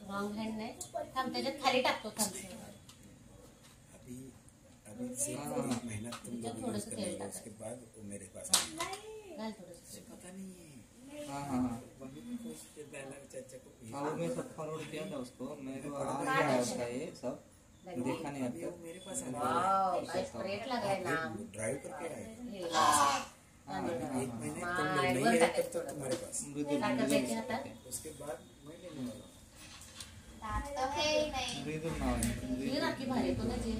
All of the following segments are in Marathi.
रॉन्ग हैंड नाही थांब त्याच्यात खाली टाकतो थांब अभी से मेहनत तुम लोग यूज करेंगे उसके बाद वो मेरे पास घाल थोडंसं पता नहीं है। हाँ वही उसके डायलॉग चाचा को हाँ वो मैं सब फॉरवर्ड किया था उसको, मेरे को आ गया है उसका ये सब देखा नहीं अब तक। मेरे पास वाव एक्सप्रेट लग रहा है नाम ड्राइव करके आए एक महीने तुम लोग नहीं है तब तक तुम्हारे पास उसके बाद मैं लेने वाला मृदुल नाव आहे ही राखी भारी तो ना जे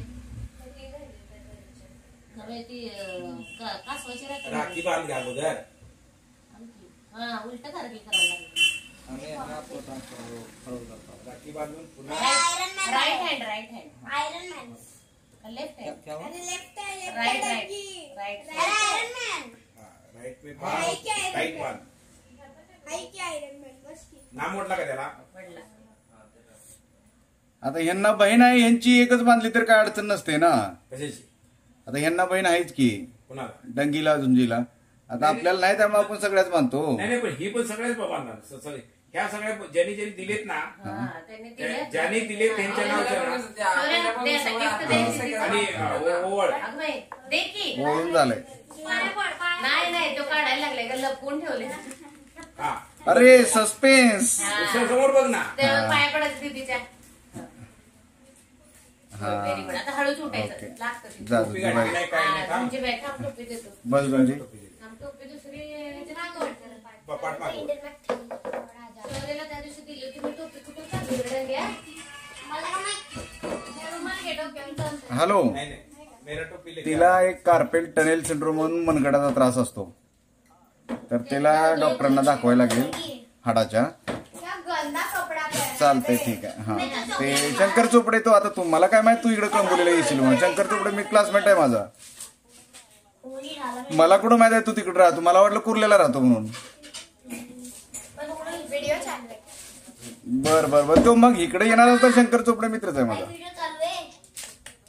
नवे ती कासवाची राखी बांध घ्या अगोदर हा उलट कारगी करायला लागली आम्ही आपको ट्रान्सफर फॉरवर्ड करतो। राखी बांधून पुन्हा right hand iron man left hand क्या हुआ? लेफ्ट है राइट आयरन मैन राइट में राइट बांध हाय की आयरन मैन बस की नाम म्हटलं का त्याला पडला आता यांना बहीण आहे, यांची एकच बांधली तर काय अडचण नसते ना. कशाची आता यांना बहीण आहेच की कुणाला डंगीला झुंजीला. आता आपल्याला नाही त्यामुळे आपण सगळ्याच बांधतो. नाही पण ही पण सगळ्याच बांधणार ह्या सगळ्या ज्यांनी दिलेत ना ज्यांनी दिले त्यांच्या नावाचं आणि ओवळ ओळून झालंय. नाही तो काढायला लागलाय का लपवून ठेवले हा अरे सस्पेन्स. समोर बघ ना पाया पडायचं दीदीच्या हा व्हेरी गुड आता हळूच उठायचं ओके. लागतं जा टोपी घातली नाही, काय नाही का? तुमची बॅग थांब टोपी देतो बस म्हणजे थांब टोपी दुसरी पाठ मागव शौर्याला त्या दिवशी दिली होती मी टोपी कुठून चालली घ्या मला का माहित रुमाल घे डोक्यावर हॅलो. नाही मेरा टोपी ले तिला एक कार्पेल टनेल सिंड्रोम म्हणून मनगडाचा त्रास असतो, तर तिला डॉक्टरांना दाखवायला लागेल हाडाच्या. क्या गंदा कपडा पहना चालतंय ठीक आहे. हा ते शंकर चोपडे तो आता तुम्हाला काय माहित, तू इकडे कंबोलीला येशील म्हणून. शंकर चोपडे मी क्लासमेट आहे माझा. उडी घाला मला कुठं माहित आहे तू तिकडे राहतो, मला वाटलं कुर्ल्याला राहतो म्हणून. पण उडी व्हिडिओ चालू आहे बर बर बर तो मग इकडे येणार होता. शंकर चोपडे मित्रच आहे माझा. व्हिडिओ चालू आहे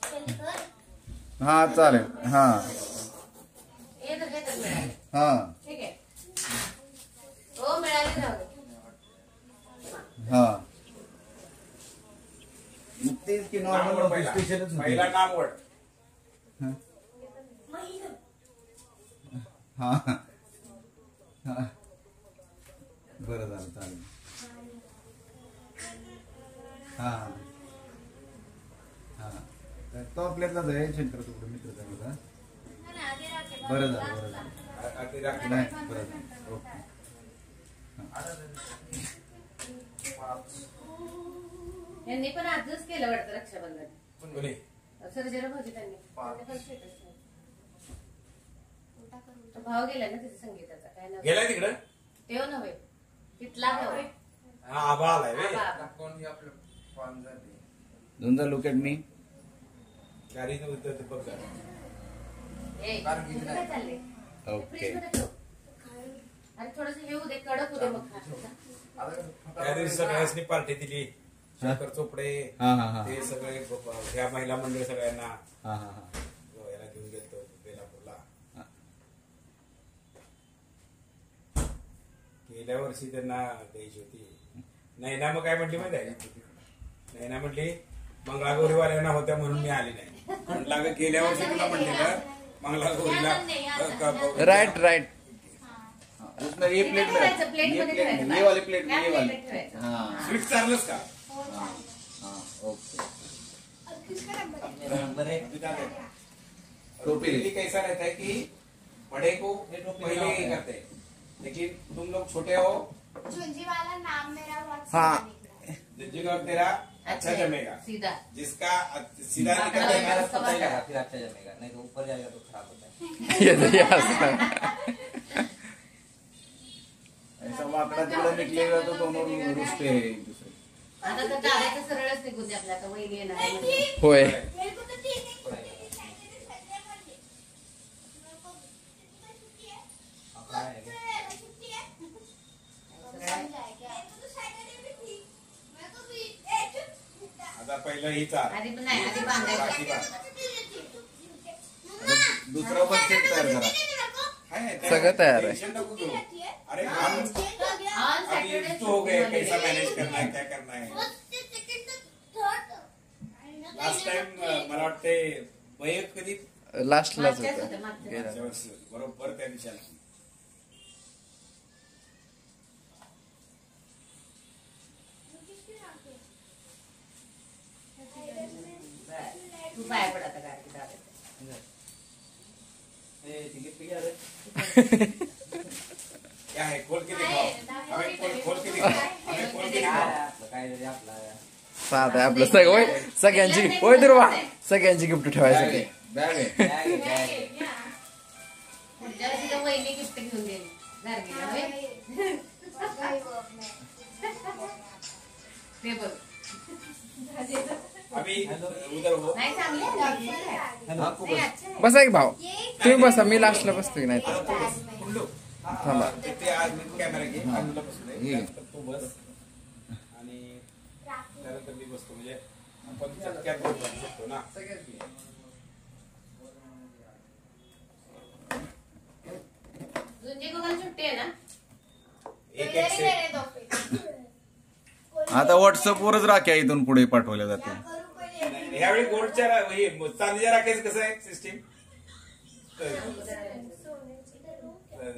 चल कर हा चालेल. हा हे तर मिळाली हा ठीक आहे हो मिळाली जाऊ दे हा तेच की नाम नॉर्मल वड पहिला. स्टेशनच होते. पहिला नाम वड हा हा बरं झालं चालेल. हा हा तो आपल्यातलाच आहे. शंकर चोपडे मित्रच आहे माझा. बरं झालं बरं झालं. आधी राखी नाही बरं झालं. ओके. यांनी पण आजच केलं वाटतं रक्षाबंधन कोणी सर्जरा भाऊजी त्यांनी पण status ठेवलं. तो भाव गेला ना तिथे संगीताचा काय नाव गेलाय तिकडं तेव्हा नव्हे तिथला भाऊ हा आबा आलाय वे दोनदा लुक ॲट मी. गाडी नव्हतं बघ जरा. काय चाललंय ओके. आणि थोडस हे होऊ दे कडक होऊ दे मग त्या दिवशी सगळ्यांनी पार्टी दिली. शंकर चोपडे हा हा हा ते सगळे ह्या महिला मंडळ सगळ्यांना हा हा हा याला घेऊन गेलतो बेलापूरला. गेल्या वर्षी त्यांना द्यायची होती. नैना मग काय म्हटली माहिती आहे? नैना म्हटली मंगळागौरीवाल्यांना होत्या म्हणून मी आली नाही. म्हटलं अगं गेल्या वर्षी तुला म्हटलेलं मंगळागौरीला राइट राइट. उसमें ये प्लेट में ठेवायचं, प्लेट ये मध्ये प्लेट ठेवायचं. में ये वाली प्लेट में या ये वाली. प्लेटमध्ये ठेवायचं. हाँ स्वीट चार्लस का हाँ हाँ ओके. टोपी ले. कैसा रहता है कि बड़े को पहले ही करते हैं, लेकिन तुम लोग छोटे हो झुंझी वाला नाम मेरा बहुत हाँ. सीधा निकला जिसका तेरा अच्छा जमेगा, सीधा जिसका सीधा निकल हाँ, जाएगा उसका पता ही बता। लगा फिर अच्छा जमेगा, नहीं तो ऊपर जाएगा तो खराब होता है. ऐसा वाकड़ा तिकड़ा निकलेगा तो दोनों रुसते हैं एक दूसरे. आता तर दादाचं सरळच निघून दे आपल्या आता वहिनी येणार आहे म्हणजे. होय. मेरे को तो ठीक है अपना है क्या? छुट्टी है सरळ आहे. आता पहिलं ही चार आधी पण नाही आधी बांधायचं राखी बांध. दूसरा पण सेट तयार करा. हा सगळं तयार आहे. टेंशन नको घेऊ. अरे हम ऑन अभी सॅटरडे तो हो गए, कैसा मैनेज करना है, क्या करना है. लास्ट टाइम मला वाटते मयत कधी लास्टलाच मागच्याच होतं होत्या, मागच्या. गेल्या. मागच्या वर्षी होती. बरोबर त्या दिवशी तू पाया पड आता गाडी दादा. क्या है, खोल के दिखाओ. हमें खोल के दिखाओ. हमें खोल के दिखाओ. साधं आहे आपलं सगळं होय. सगळ्यांची होय दुर्वा सगळ्यांची गिफ्ट ठेवायसाठी. बॅग आहे. पुढच्या वर्षी तर वहिनी गिफ्ट घेऊन गेली गार्गीला, होय? ते बघ अभी उधर हो. नाही चांगले आहे. नाही, अच्छा आहे. बसा की भाऊ तुम्ही बसा मी लास्टला बसतो की नाही तर. आता तू बस. कुंडू. थांबा. ते आज मी कॅमेरा घे. आज तुला बसू दे. त्यानंतर तू बस आणि त्यानंतर मी बसतो. म्हणजे आपण चटक्यात बसू शकतो ना. जुंजी गुगल सुट्टी आहे ना. एक एक सेट. आता व्हॉट्सअपवरच राख्या इथून पुढे पाठवल्या जातील. ह्यावेळी गोल्डच्या चांदीच्या राख्याचं कसं आहे सिस्टीम.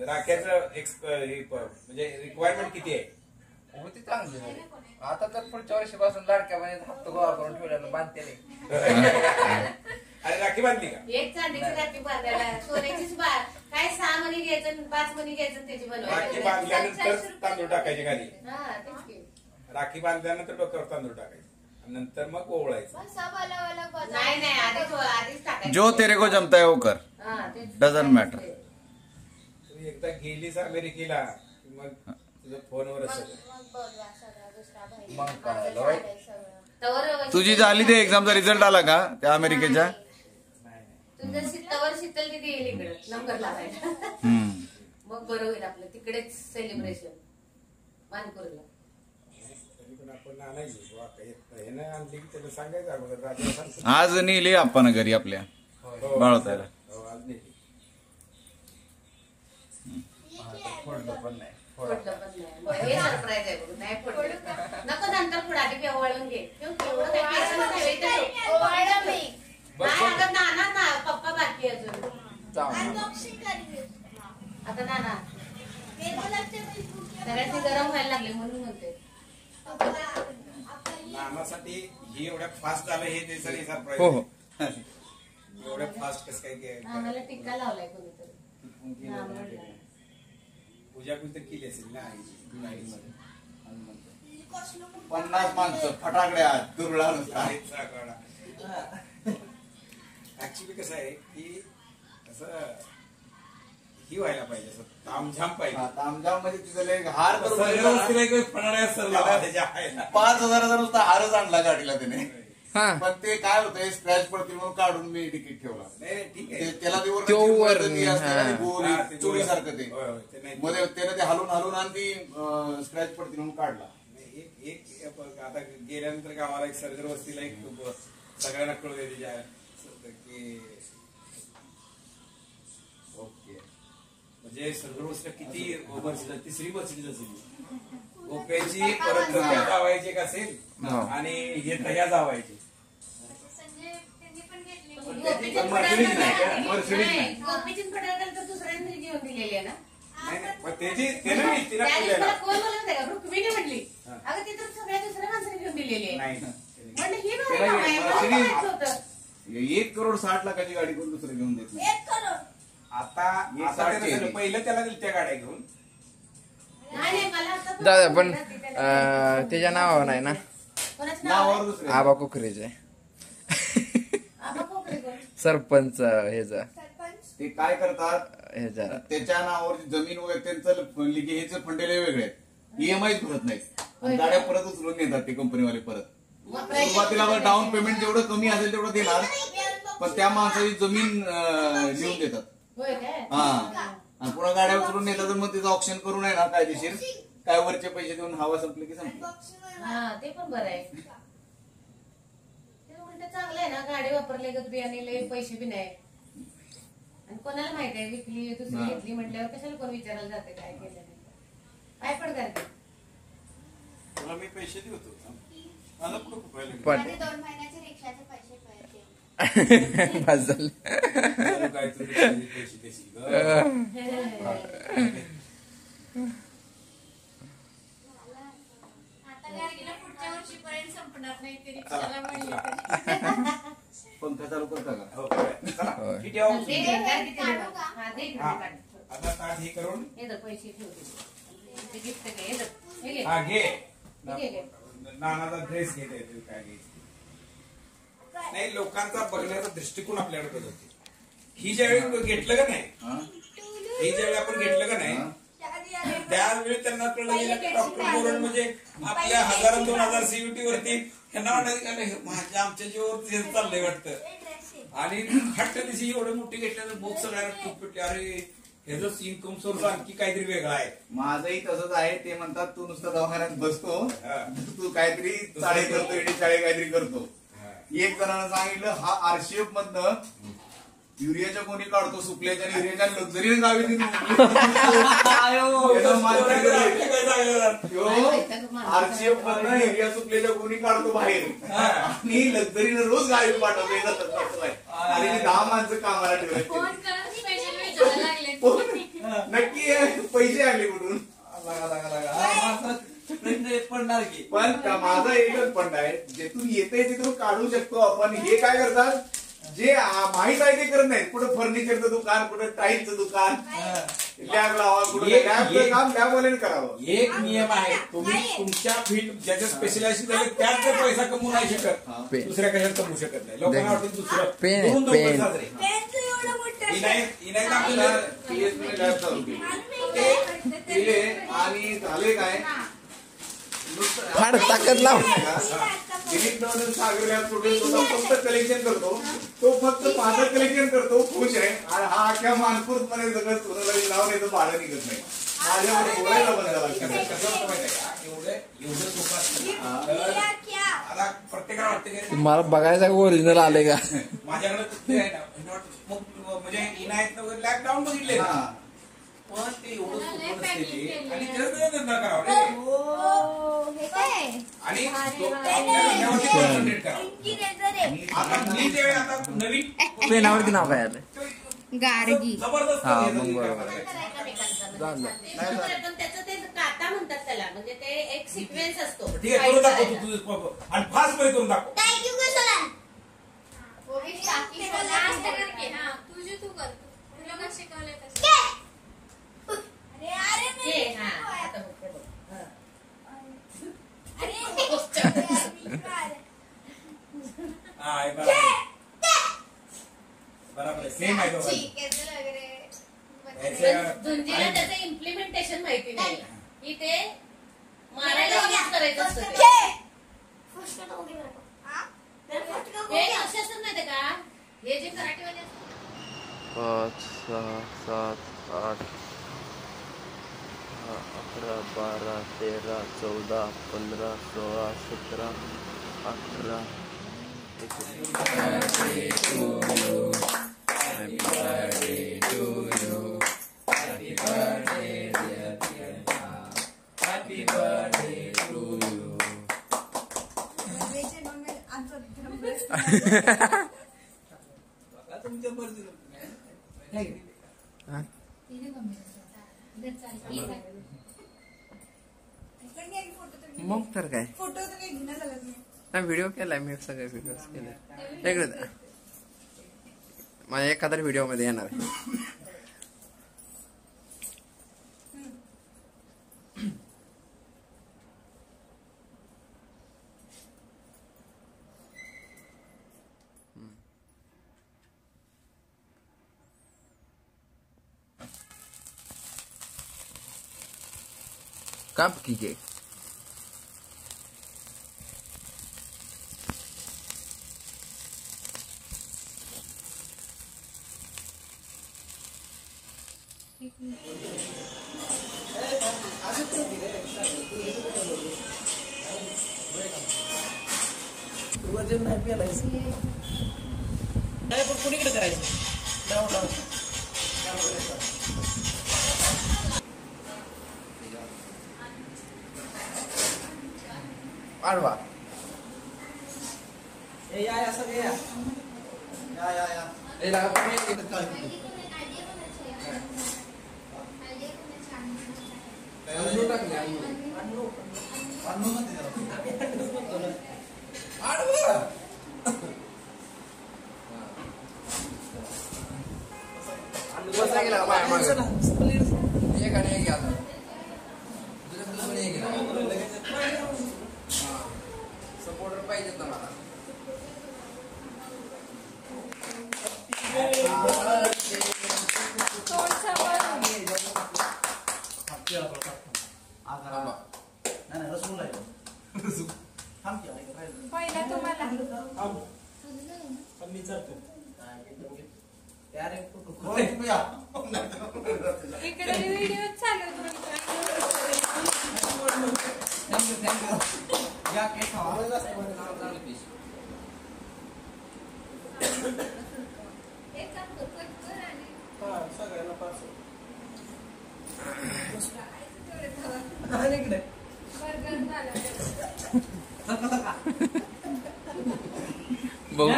राख्याचं म्हणजे रिक्वायरमेंट किती आहे. होती चांगली झाली. आता तर पुढच्या वर्षीपासून लाडक्या बहिणीत हप्ता गोळा करून ठेवल्यानं बांधते अरे राखी बांधली का. एक चांदीची राखी बांधायला सोन्याचीच काय 6 मणी घ्यायचं 5 मणी घ्यायचं त्याची राखी बनवायची. बांधल्यानंतर तांदूळ टाकायचे खाली. हा तेच की. राखी बांधल्यानंतर डोक्यावर तांदूळ टाकायचे आणि नंतर मग ओवळायचं. नाही नाही आधीच टाकायचं. जो तेरे को जमता है वो कर. हा, तेच. Doesn't matter. तू एकदा गेलीस अमेरिकेला की मग तुझं फोनवरच सगळं. मग काय होय? तवर तुझी झाली ते एक्झामचा रिझल्ट आला का त्या अमेरिकेच्या. तुझं तवर शीतल किती येईल इकडे नंबर लावायला. हम्म. मग बरं होईल आपलं तिकडेच सेलिब्रेशन मानपूरला. तरी पण आपण आणायची बुवा, हे नाही आणली की त्याला सांगायचं अगोदर राजाला सांगतो. आज नेली आपण घरी आपल्या बाळवतायला. हो, आज नेली. फोडलं पण नाही. फोडलं पण नाही. हे सरप्राईज आहे बघ. नाही फोडलं नको नंतर पुढे आधी केवळून घे. एवढं काही पेशंट नाही नाही अगं नाना पप्पा बाकी आहे अजून. आता नाना सगळ्यांची गरम व्हायला लागले म्हणून म्हणते. नानासाठी हे एवढ्या फास्ट झालं हे ते सगळे सरप्राईज. हो हो. एवढ्या फास्ट कसं काय नानाला टिक्का लावलाय कोणीतरी. हा, म्हणलं. पूजा पण तर केली असेल ना आईची. 50 माणसं फटाकड्या दुर्ळा ऍक्च्युली कसं आहे की असं ही व्हायला पाहिजे असं तामझाम पाहिजे. तामझाम मध्ये तिथं हार त्याच्या आहे ना. 5,000चा नुसता हारच आणला गाडीला त्याने. हा. पण ते काय होतंय स्क्रॅच पडतील म्हणून काढून मी तिकीट ठेवला. नाही ठीक आहे. त्याला तो वर, चोरी सारखं ते होय, होय, ते नाही. मध्ये त्यानं ते हलून हलून आणि ती स्क्रॅच पडतील म्हणून काढला. एक आता गेल्यानंतर गावाला एक सर्जर वस्तीला एक सगळ्यांना कळू दे की ओके. म्हणजे सर्जर वस्तीला किती वर्षी तिसरी वर्षी असेल ओप्याची परत जावायची का असेल आणि हे तया जावायची. गोपीचंद पडळकर तर दुसऱ्यांनी घेऊन दिलेली आहे ना. पण त्याची त्यानं मी तिला त्या दिवशी केलेला. मला कोण बोलत होतं का? रुक्मिणी म्हटली अगं ती तर सगळ्या दुसऱ्या माणसाने घेऊन दिलेली आहे. नाही म्हणलं ही भारी काम आहे. मला माहित होतं. 1,60,00,000ची गाडी कोण दुसरं घेऊन देत नाही. आता त्यानं झालं. पहिलं त्याला दिली त्या गाड्या घेऊन. नाही नाही मला आता दादा पण त्याच्या नावावर नाही ना. कोणाचं नाव नावावर आहे? दुसरे आबा कुकरेचे आबा कोकरे कोण? सरपंच ह्याचा ते काय करतात ह्याचा त्याच्या नावावरची जमीन वगैरे त्यांचं लिगेचे फंडेले वेगळे आहेत. ईएमआय भरत नाहीत आणि गाड्या परत उचलून नेतात ते कंपनीवाले परत. सुरुवातीला डाऊन पेमेंट जेवढं कमी असेल तेवढं देणार पण त्या माणसाची जमीन लिहून देतात. होय काय? हा आणि पुन्हा गाड्या उचलून नेतात तर मग तिचं ऑप्शन करून आहे ना कायदेशीर काय वरचे पैसे देऊन हवा संपले की संपले. हा ते पण बरं आहे. ते उलट चांगलं आहे ना गाडी वापरले गत बियाणे पैसे बी नाही आणि कोणाला माहिती आहे विकली दुसरी घेतली म्हटल्यावर कशाला कोण विचारायला जाते काय केलं काय पण करते. तुला मी पैसे देतो मला कुठं कुठं माझे 2 महिन्याचे रिक्षाचे पैसे पाहिजे. बस झालं. काय तू पैसे देशील ग? आता काय गेलं पुढच्या वर्षीपर्यंत संपणार नाही ते रिक्षाला म्हणले तरी. पंखा चालू करता का? हो, चला, किती आहोत? दे, दे, काय किती काढू देणार? का? हा, दे इकडे हा. काढ. आता ताट हे करून हे धर, पैसे ठेव तिथे. ते गिफ्ट घे हे धर. हे घे. हा घे घे, घे. नानाचा ड्रेस घेता येतो काय घ्यायचं नाही. लोकांचा बघण्याचा दृष्टिकोन आपल्याकडे बदलतो. ही ज्यावेळी घेतलं का नाही, हा? ही ज्यावेळी आपण घेतलं का नाही त्यावेळी त्यांना कळलं गेलं की डॉक्टर बोरड म्हणजे आपल्या 1000-2000 सीयूटी वरती त्यांना वाटत माझ्या आमच्या जीवावरती हे चाललंय वाटतं. आणि हट्ट दिवशी एवढी मोठी घेतल्यानं बुक सगळ्यांना खूप पेटली. अरे ह्याच इन्कम सोर्स आणखी काहीतरी वेगळा आहे. माझंही तसंच आहे. ते म्हणतात तू नुसतं दवाखान्यात बसतो, हा. तू काहीतरी चाळे करतो, इडे चाळे काहीतरी करतो. हा. एक जणांना सांगितलं हा आरसीएफ मधनं युरियाच्या कोणी काढतो सुकल्याच्या आणि युरियाच्या लक्झरी गावी आरसीएफ मधनं युरिया सुकल्याच्या कोणी काढतो बाहेर आणि लक्झरीनं रोज गावी पाठवतो. आणि 10 माणसं कामाला ठेवायची. फोन करून स्पेशल विचारायला लागले. नक्की पैसे आले कुठून? पडणार की पण माझा एकच फंड आहे, जेथून येते तिथून काढू शकतो आपण. हे काय करतात जे माहित आहे ते करत नाहीत. कुठं फर्निचरचं दुकान, कुठं टाईलचं दुकान, लॅब लावा, कुठं लॅबचं काम लॅबवाल्याने करावं. एक नियम आहे, तुम्ही तुमच्या फील्ड ज्याच्या स्पेशलायझेशन झाले त्यात जर पैसा कमवू नाही शकत, दुसऱ्या कशात कमवू शकत नाही. लोकांना वाटतं दुसरं दोन पैसे साजरे. लॅब चालू केले आणि झाले काय फार ताकद लाव. दिलीप नवनंद सागर लॅब सोडून फक्त कलेक्शन करतो. तो फक्त माझं कलेक्शन करतो, खुश आहे. आणि हा अख्ख्या मानपूरमध्ये सगळं सोनाला लावून येतो, भाडं निघत नाही. माझ्यावर बोलायला बंद झाला. कसं होतं माहिती आहे का, एवढं सोपं असतं. तर आता प्रत्येकाला वाटतं की मला बघायचं ओरिजिनल आले का. माझ्याकडे ते आहे ना, म्हणजे इनायत वगैरे लॉकडाऊन बघितले ना, पण ते एवढं सोपं नसते ते. आणि त्याचं धंदा करावा रे. आणि धंद्यावरती कॉन्सन्ट्रेट करावं. आता मी जे आता नवीन पेनावरती नाव काय आलं गार्गी. जबरदस्त हा, हे मग झालं. बरोबर. पण त्याचं ते काता म्हणतात त्याला, म्हणजे ते एक सिक्वेन्स असतो. ठीक आहे, करून दाखव तू तुझं आणि फास्ट मध्ये करून दाखव. तुझे तू कर. तुला कसं शिकवलंय तसं. हे, हा, आता बघ, हे बघ. हा. हा, हे बरोबर आहे. बरोबर आहे, सेम आहे दोघांचं. पण झुंजीला त्याचं इम्प्लिमेंटेशन माहिती नाही की ते मारायला यूज करायचं असतं ते. हे असे असतात माहिती का, हे जे कराटेवाले असतात 5, 6, 7, 8, 11, 12, 13, 14, 15, 16, 17, 18, तुमच्या मर्जीनं. मग तर काय नाही. व्हिडिओ केलाय मी, सगळे व्हिडिओ केले. इकडे माझ्या एखाद्या व्हिडिओ मध्ये येणार आहे. काप की केक. वजन नाही पेलायचं नाही, पण कुणीकडे करायचं. वाढवा. ए लागा पण एक अन्नू टाकले अन्नू. वाढवा. बसा गेला बाय मागे. एक आणि एक घ्या आता. दुसरं पण एक घ्या. सपोर्टर पाहिजेत ना मला. पहिला तुम्हाला इकडे व्हिडिओ चालू एक काम कर आणि बघू.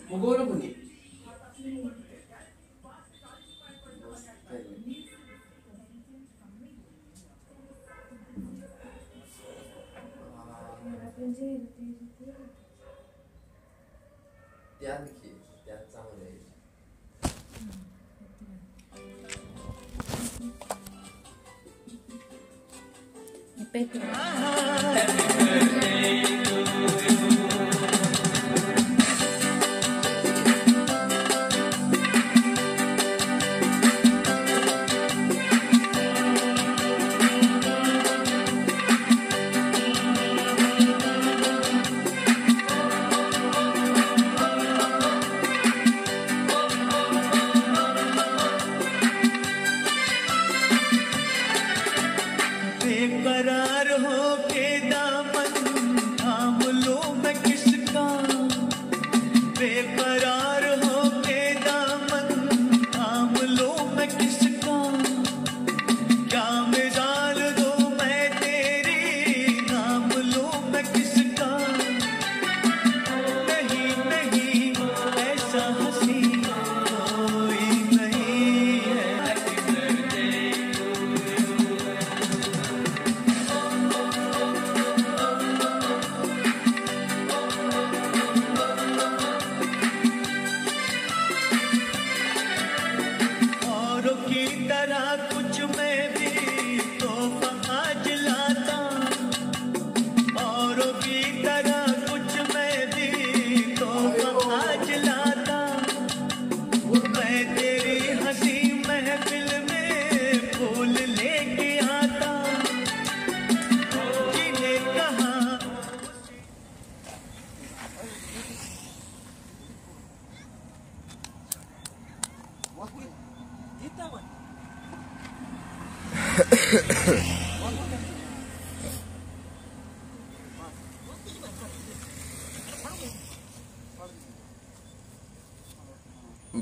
Mugolo bunyi. ध्यान रखिए, ध्यान चांगलं आहे. बेकरार हो के दामन थाम लो मैं किसका, बेकरार हो के दामन थाम लो मैं किसका, क्या मिसाल दो मैं तेरी नाम लो मैं किसका, नहीं नहीं ऐसा हंसी कोई नहीं है. औरों की तरह कुछ मैं भी तोहफा आज लाता, औरों की तरह कुछ मैं भी तोहफा आज लाता, मैं तेरी हंसी महफिल में फूल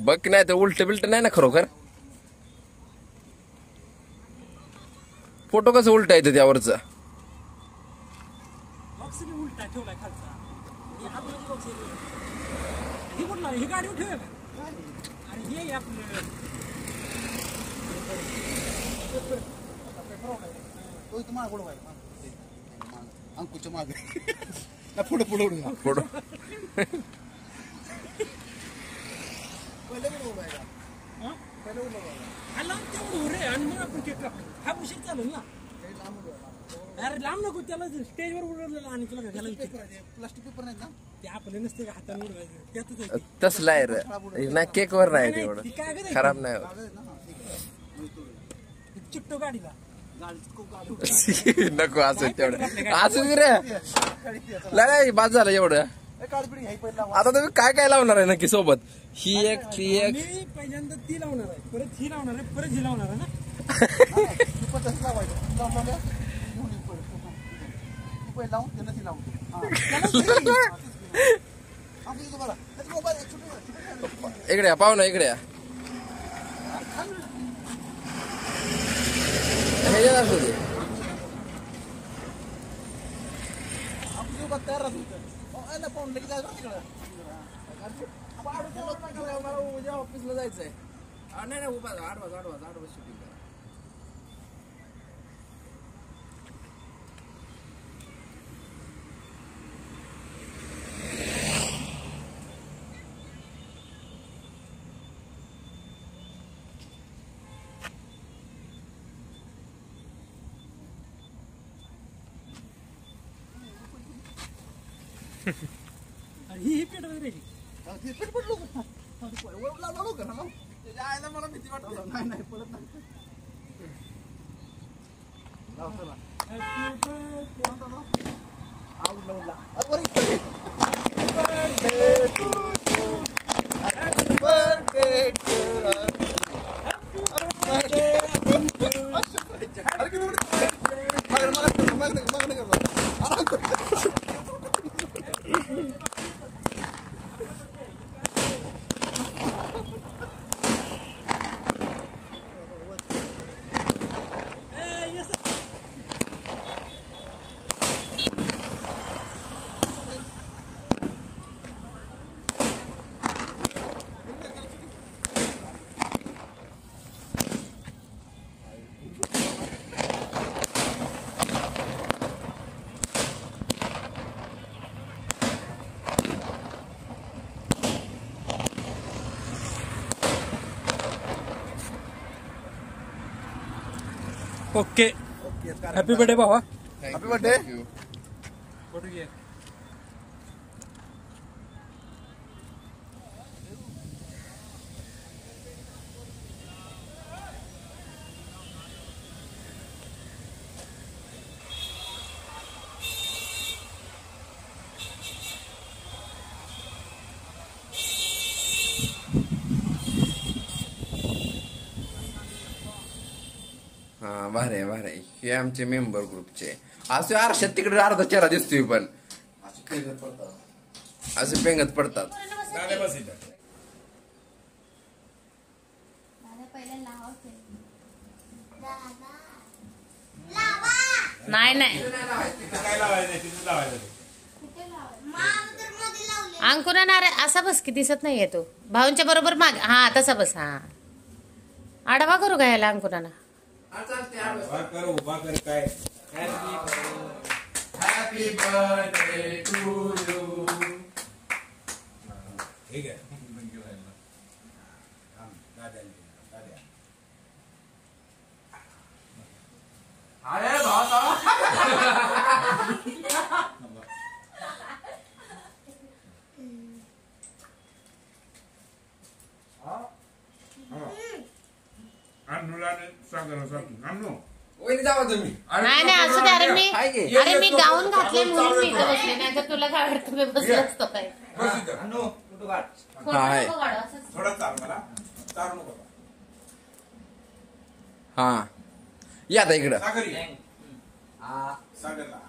बघ नाही तर उलट बिलट नाही ना खरोखर. फोटो कसं उलट येतं त्यावरच. अंकुच्या मागे पुढे पुढे फोटो अरे लांब नको त्याला स्टेजवर उडवलेला आणि तुला घ्यायला प्लास्टिक पेपर नाही ना ते आपले नसते का हाताने उडवायचं तसलं आहे रे ना. केक वर नाही तेवढं खराब नाही होत. चिट्टो गाडीला नको असं तेवढं असं रे लगा बाद झालं एवढं. आता तुम्ही काय काय लावणार आहे नक्की सोबत? ही एक ती एक. मी पहिल्यांदा ती लावणार आहे, परत ही लावणार आहे, परत ही लावणार आहे ना. इकडे या पाहू ना इकडे या. ह्याच्यात असू दे. उद्या ऑफिसला जायचंय. नाही उभा 8 वाजता शूटिंग करा. ही पेट वगैरे मला भीती वाटत नाही पडत नाही. ओके. हॅपी बर्थडे भावा. Happy birthday. फोटो घे. हा भारे भारे. हे आमचे मेंबर ग्रुपचे. असे आरशात तिकडे अर्धा चेहरा दिसतोय पण असे पेंगत पडतात. नाही नाही अंकुरा नारे असा बस की दिसत नाहीये तो. भाऊंच्या बरोबर माग. हा तसा बस. हा आडवा करू का याला अंकुराना? उभा कर काय. Happy birthday to you. ठीक आहे. अरे भाऊ वहिनी जावा तुम्ही. नाही नाही असू दे. अरे मी गाऊन घातले म्हणून मी इथं बसले. नाही तर तुला काय वाटतं मी बसलो असतो काय? थोडं चाल मला चालू नको. हा या आता इकडं. सागर ये. सागरला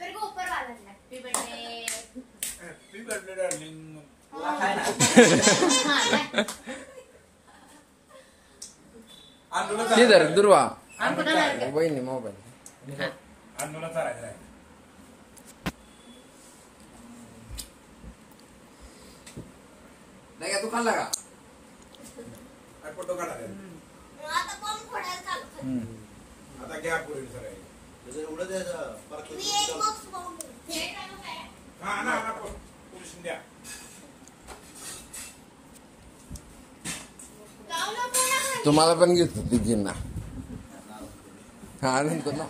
मेरे को ऊपर वाला है happy birthday happy birthday darling. ती धर दुर्वा आणि कुणाला लागेल? वहिनी मोबाईल. आंदोलन चालायचं आहे. नाही का तू खाल्ला का? काय फोटो काढा रे. आता बॉम्ब फोडायला चालू आता घ्या पुढे सगळे. मी एक बॉक्स बॉम्ब हा ना ना पुरुष द्या. तुम्हाला पण घेतो तिघींना. हा नंतर ना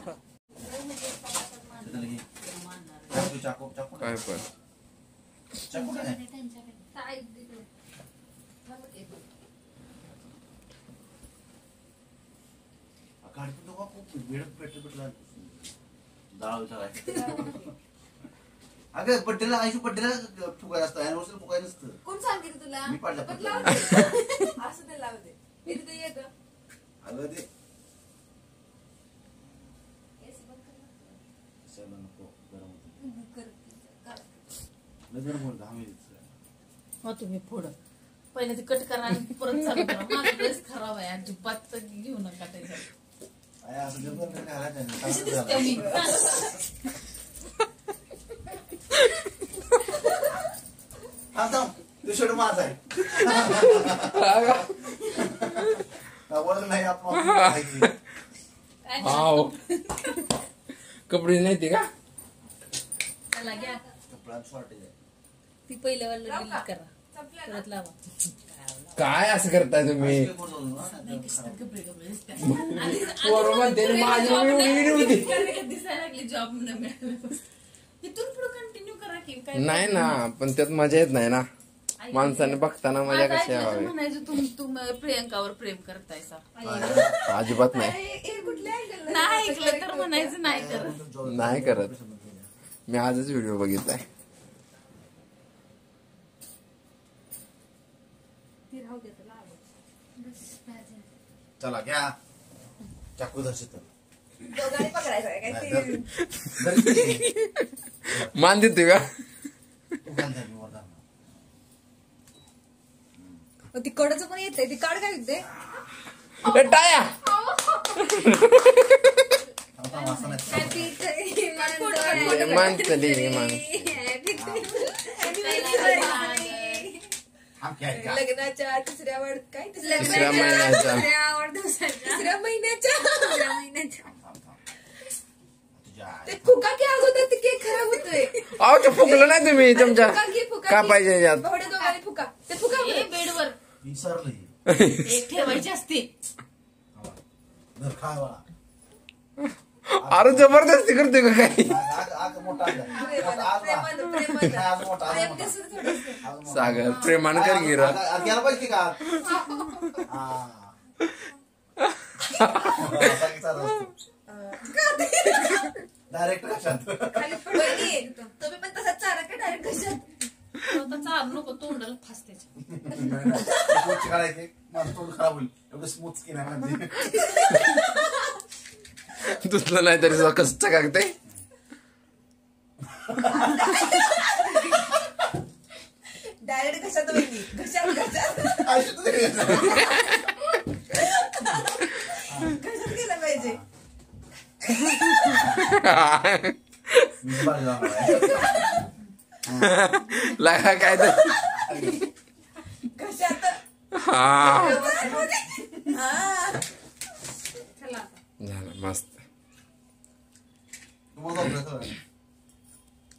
काय पण अगं बड्डेला आयुष्य बड्डेला फुगायला असतं, अॅनिव्हर्सरी फुगायला नसतं. कोण सांगितलं तुला? मी पाडलं. पण लावू दे. असं ते लावू दे. इथे येतं. अगं ते कशाला नको, गरम होतं. लय गरम होतं, घाम येतो. मग तुम्ही पुढं पहिले ते कट करा आणि परत चालू करा. माझा ड्रेस खराब आहे अजिबात घेऊ नका त्याच्यात. अरे असं जबरदस्त काय घालायचं नाही. कशी दिसते मी? हा जाऊ, तो शर्ट माझा आहे. बोल नाही आपण हाव कपडे नाही ते का? त्याला घ्या. कपडा शॉर्टेज आहे. ती पहिल्या वाला डिलीट करा परत लावा. काय असं करताय तुम्ही? कपडे कपडे दिसतात. पोरं म्हणते ना, माझी एवढी होती. दिसायला लागली जॉब न मिळालं. इथून पुढे कंटिन्यू करा की काय. नाही ना पण त्यात मजा येत नाही ना. माणसाने बघताना मजा आता कशी ऐकलं तर यावी. म्हणायचं तुम्ही प्रियंकावर प्रेम करतायसा. अजिबात नाही. हे कुठल्या अँगलला? नाही ऐकलं तर म्हणायचं नाही करत. नाही करत. मी आजच व्हिडिओ बघितलाय. ती राहू दे तुला आवड. चला घ्या चाकू दर्शित दोघांनी पकडायचं आहे काय ते? मान देते का? ती कडचं पण येते. ती काढ काय येते? ए, टाया माणसली लग्नाच्या तिसऱ्या तिसऱ्या महिन्याच्या. तिसऱ्या महिन्याच्या ते फुका की अगोदर ते केक खराब होतोय. अहो ते फुकलं नाही तुम्ही तुमच्या फुका घे, फुका का घे. पाहिजे यात? भावड्या दोघांनी फुका. ते फुका हे बेडवर विसरलं एक ठेवायची असते. अरे जबरदस्ती करते का काही? प्रेम दिसत थोडंसं. सागर प्रेमान कर गिरा. गेला पाहिजे का डायरेक्ट खाली पडली. तुम्ही पण तसाच चारा का डायरेक्ट कशात? स्वतः चालू नको तोंडाला फास त्याच्या. काढायचे माझं तोंड खराब होईल. एवढं स्मूथ स्किन आहे माझी. दुसरं नाही तरी कसं चकाकते. डायरेक्ट कशात वहिनी कशात कशात कशात गेला पाहिजे. लागा काय तर कशात हा हा. झालं मस्त.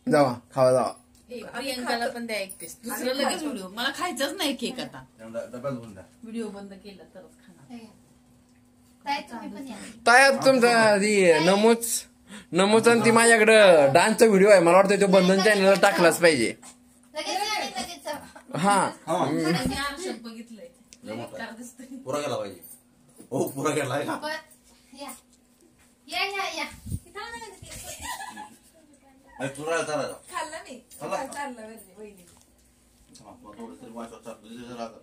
जावा खावा जावा. प्रियंकाला पण द्या एक पीस. दुसरं लगेच व्हिडिओ. मला खायचंच नाही केक आता. डब्यात घेऊन द्या. व्हिडिओ बंद केला तरच खाणार. ताया तुमचा नमूच आणि ती माझ्याकडं डान्सचा व्हिडिओ आहे. मला वाटतं तो बंधन चॅनलला टाकलाच पाहिजे. हा मी आरशात बघितलंय. बेकार दिसतंय. पुरा गेला पाहिजे. हो पुरा गेलाय का? अरे तुला चालायला खाल्ला मी खाल्ला? चाललं वहिनी. थोडं तरी वाचवा चाललं.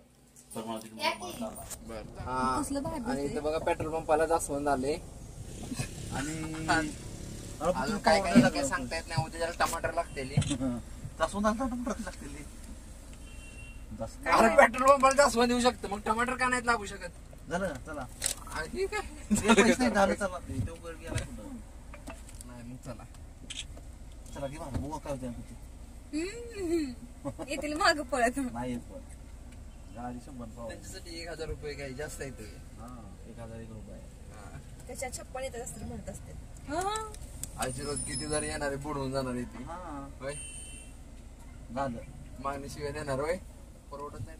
आणि इथे बघा पेट्रोल पंपाला जास्वंद आले आणि अजून काय काय सांगता येत नाही. उद्या त्याला टमाटर लागतील. अरे पेट्रोल पंपाला जास्वंद येऊ शकतं, मग टमाटर का नाहीत लागू शकत? झालं चला ठीक आहे झालं चला नाही मग चला चला की बघू काय होते येतील माग पळत. नाही येत पण गाडी 100 पाव त्यांच्यासाठी 1000 रुपये काही जास्त येतो. 1001 रुपये त्याच्या 56 येतात असं म्हणत असते. आजची रोज किती जरी येणार आहे बुडवून जाणार आहे ती. होय झालं मागणी शिवाय देणार होय परवडत नाही.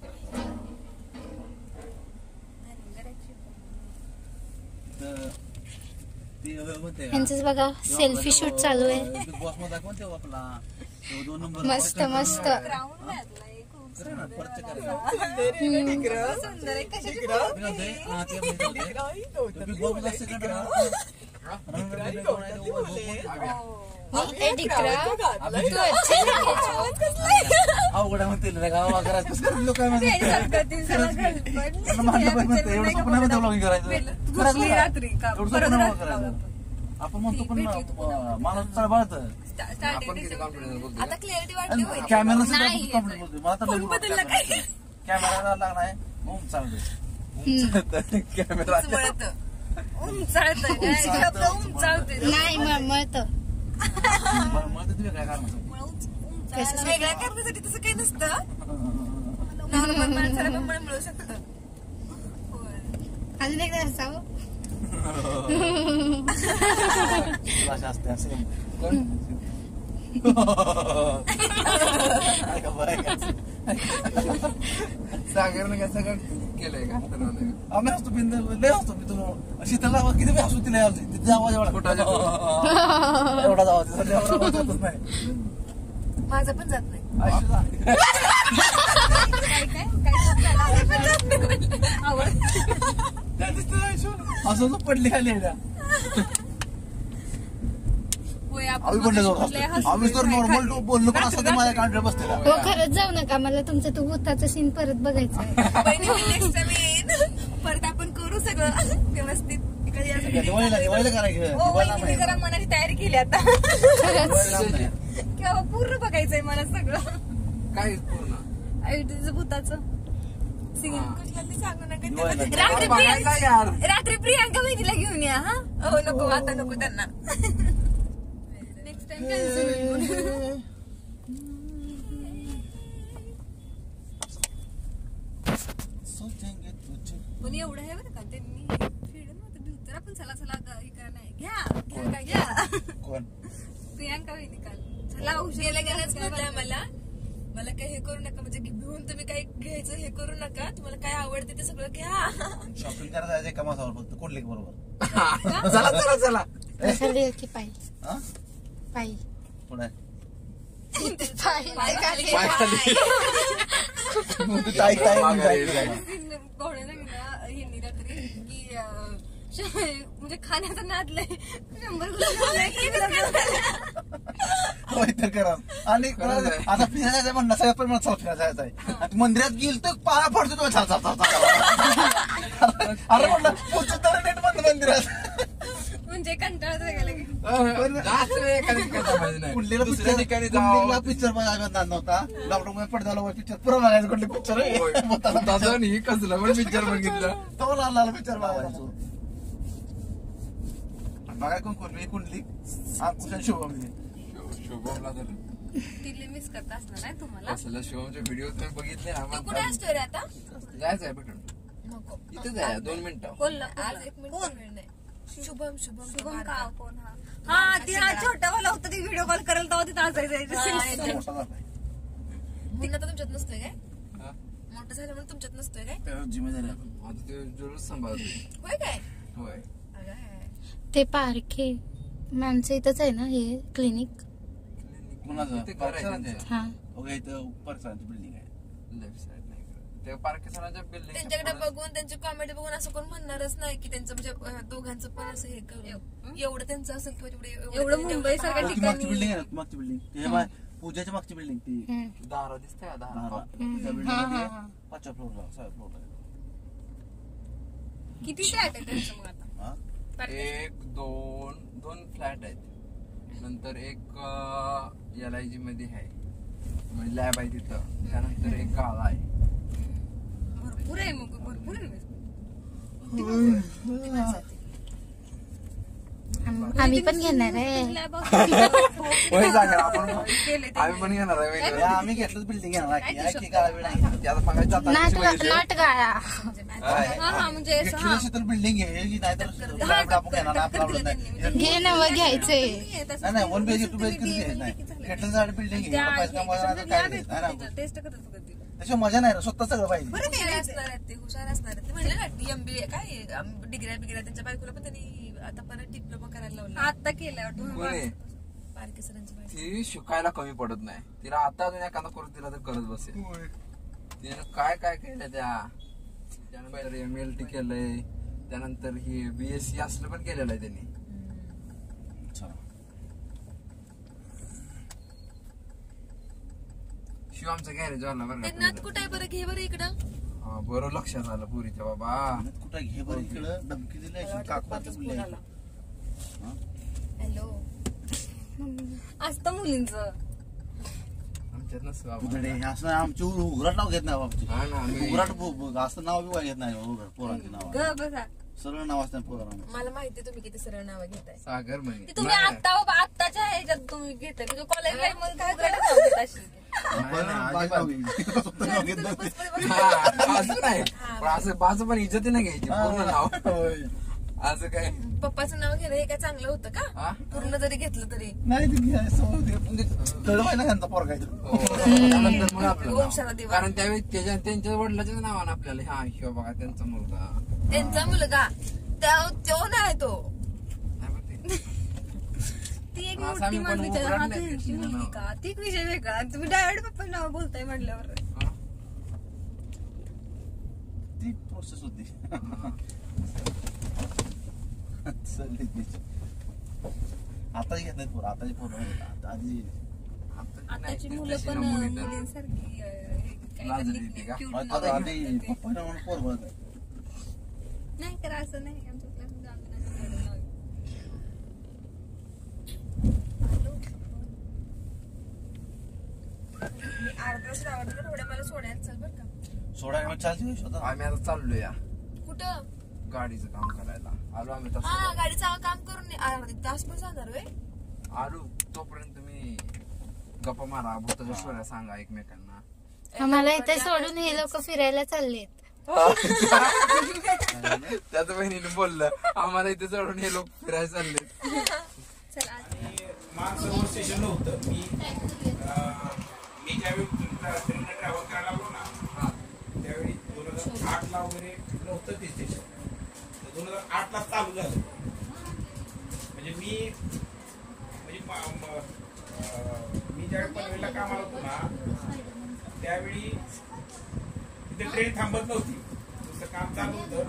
यांचंच बघा सेल्फी शूट चालू आहे. बिग बॉस मध्ये दाखवून तेव्हा आपला 2 नंबर मस्त मस्त अवघड म्हणते गावा लोक काय म्हणते एवढं स्वप्न ब्लॉगिंग करायचं आपण म्हणतो पण मला चढबाळत आपण किती कॉन्फिडन्स बोलतो. आता क्लिअरिटी वाटली होय. कॅमेरा कॉन्फिडन्स बोलतो मला तर कॅमेरा लागलाय मग चालू कॅमेरा नाही मळत तुझ्या काय कारण वेगळ्या करण्यासाठी तसं काही नसतं. नॉर्मल माणसाला पण मिळू शकतं. अजून एकदा असावं. भाषा असते असे सागरनं काय सगळं केलंय का आम्ही असतो बिंद लय असतो मी तुला शीतलला किती बी हसू तिला तिचा आवाज एवढा कुठं एवढा आवाज जातच नाही. माझं पण जात नाही. असं पडली खाली आम्ही तर नॉर्मल बोललो पण असं माझ्या कांड्या बसते. हो खरंच जाऊ नका, मला तुमचं तो भूताचं सीन परत बघायचं. परत आपण करू सगळं व्यवस्थित. दिवाळीला करायचं जरा मनाची तयारी केली आता. किंवा पूर्ण बघायचंय मला सगळं काय पूर्ण तुझं भूताचं सांगू नका. यार रात्री प्रियांका वहिनीला घेऊन या. हा नको आता नको त्यांना. नेक्स्ट टाइम पण एवढं आहे बरं का त्यांनी फ्रीडम तर आपण चला चला हे करा नाही घ्या कोण प्रियांका वहिनी काल चला उशिरा गेल्याच म्हटलं मला काही हे करू नका म्हणजे घेऊन तुम्ही काही घ्यायचं हे करू नका. तुम्हाला काय आवडते ते सगळं घ्या. शॉपिंग करायला जायचं एका मासावर फक्त कोणले बरोबर चला चला चला की पायी पायी पुढे हिंदी रात्री की म्हणजे खाण्याचं नादलंय 100 तर करा. आणि आता फिरायला जायचं म्हणणं सगळं पण मला फिरायला जायचं आहे. मंदिरात गेल तर पाया पडतो तो अरे म्हटलं नेट बंद मंदिरात म्हणजे कंटाळत गेलं की दुसऱ्या ठिकाणी पिक्चर बघायला नव्हता. लॉकडाऊन मध्ये पडदा पिक्चर पुरा बघायचं कुठले पिक्चर ही कसलं पण पिक्चर बघितलं तो लाल पिक्चर बघायचो. बघाय कोण कोण कुंडली शुभम शुभमला तर तिथले मिस करता असणार नाही तुम्हाला. असलं शिवमचे व्हिडिओ तुम्ही बघितले तू कुठे असतोय रे आता. जायचंय भेटून इथेच आहे 2 मिनिटं. आज 1 मिनिट वेळ नाही. शुभम का कोण हा ती हा छोटावाला होता. ती व्हिडिओ कॉल करायला तेव्हा तिथं असायचं. तिनं तर तुमच्यात नसतोय काय मोठं झालं म्हणून तुमच्यात नसतोय काय जिम्मेदारी आता ते जरूर सांभाळतो. होय काय होय ते पारखे माणसं इथंच आहे ना हे क्लिनिक. हा बिल्डिंग आहे लेफ्ट साइड नाही ते पार्किसनाच्या बिल्डिंग त्यांच्याकडे बघून त्यांची कॉमेडी बघून असं कोण म्हणणारच नाही की त्यांचं म्हणजे दोघांचं पण असं हे करू एवढं त्यांचं असेल किंवा एवढं मुंबई सारख्या मागची ठिकाणी बिल्डिंग आहे मागची बिल्डिंग पूजाच्या मागची बिल्डिंग ती दारा दिसतंय दारा बिल्डिंग 5व्या फ्लोअरला 6व्या फ्लोअरला किती फ्लॅट आहे त्यांचं मग आता? एक दोन फ्लॅट आहेत. नंतर एक LIG मध्ये आहे, म्हणजे लॅब आहे तिथं. त्यानंतर एक गाळा आहे. भरपूर आहे मग, भरपूर आहे. आम्ही पण घेणार आहे. आम्ही पण घेणार आहे. आम्ही घेतलं बिल्डिंग घेणार नाट गाळा म्हणजे बिल्डिंग आहे घे ना व घ्यायचंय. नाही 1 BHK 2 BHK नाही घेतलं झाड बिल्डिंग टेस्ट करत त्याच्या मजा नाही, स्वतः सगळं पाहिजे. बरं ते हुशार असणार ते म्हणलं ना MBA काय डिग्र्या बिग्र्या त्यांच्या बायकोला पण त्यांनी आता परत डिप्लोमा करायला लावला. आता केलं पारखे सरांची बायको. ती शिकायला कमी पडत नाही. तिला आता अजून एखादा करून दिला तर करत बसेल. तिने काय काय केलं त्यानंतर MLT केलंय, त्यानंतर ही BSc असलं पण केलेलं आहे त्यांनी. शिव आमचा गॅरेज वाला बरं ते नथ कुठे बरं घे बरं इकडं. हा बरं लक्षात आलं पुरीच्या बाबा. कुठं घे बरं इकडं धमकी दिली हॅलो असतं मुलींच आमच्यात नसतं असं आमची उघराट नाव घेत नाही बाबची. हा ना उघराट असं नाव बी घेत नाही उघराट पोरांची नाव. बघा सरळ नाव असतं पोरांना. मला माहिती तुम्ही किती सरळ नाव घेताय. सागर म्हणे तुम्ही आत्ताच्या ह्याच्यात तुम्ही घेताय कॉलेज लाईफ मध्ये काय असं नाही, असं बाजू पण इज्जतीने घ्यायची पूर्ण नाव. असं काय पप्पाचं नाव घेणं हे काय चांगलं होतं का? पूर्ण जरी घेतलं तरी नाही त्यांचा पोरगा मग आपलं, कारण त्यावेळी त्यांच्या वडिलाच्याच नावानं आपल्याला हा शिव बघा त्यांचा मुलगा तो नाही तो. ती एक मोठी माणूस का ती विषय वेगळा. तुम्ही डायरेक्ट पप्पा नाव बोलताय म्हटल्यावर ती प्रोसेस होती. आताही घेत नाहीत पोरं, आताची पोरं आधी आताची मुलं पण मुलींसारखी पप्पाला म्हणून पोर बोलत नाही करा असं नाही. आमच्या क्लासमध्ये अर्धाच आवडतं थोड्या मला सोडायला चल बरं का. सोडायला चालते स्वतः. आम्ही आता चाललोय कुठं गाडीचं काम करायला आलो आम्ही. हा गाडीचं काम करून तास पण जाणार होय. आलो तोपर्यंत तुम्ही गप्पा मारा, भूताच्या स्टोऱ्या सांगा एकमेकांना. आम्हाला इथे सोडून हे लोक फिरायला चाललेत. त्याच बहिणीने बोललं आम्हाला इथे सोडून हे लोक फिरायला चालले. मानसरोवर स्टेशन नव्हतं. मी ज्यावेळी ट्रॅव्हल करायला लागलो ना त्यावेळी 2008ला वगैरे नव्हतं ते स्टेशन. 2008ला चालू झालं. म्हणजे मी ज्यावेळी पनवेलला कामाला होतो ना त्यावेळी तिथे ट्रेन थांबत नव्हती. दुसरं काम चालू होतं,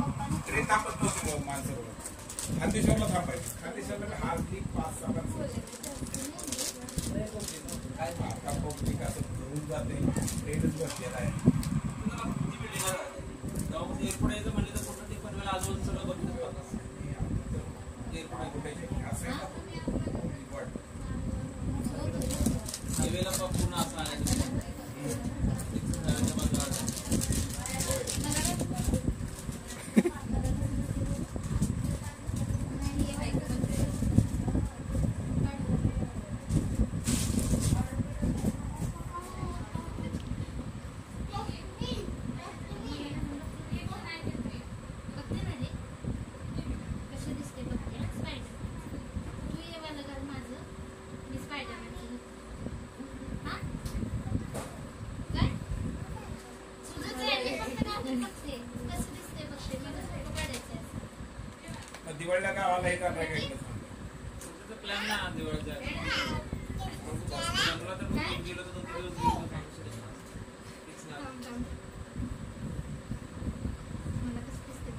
ट्रेन थांबत नव्हती मानसरोवर. खांदेश्वरला थांबायची. खांदेश्वरला हार्डली 5-6 तास आता पब्लिक असं धरून जाते. ट्रेनच बसलेला आहे. एअरपोर्ट यायचं म्हणलं तर कुठं ते पनवेल आजूबाजू सगळं बघितलं एअरपोर्ट कुठे असं हायवेला पूर्ण असं आहे. दिवाळीला गावाला हे करणार काय प्लॅन ना दिवाळीचा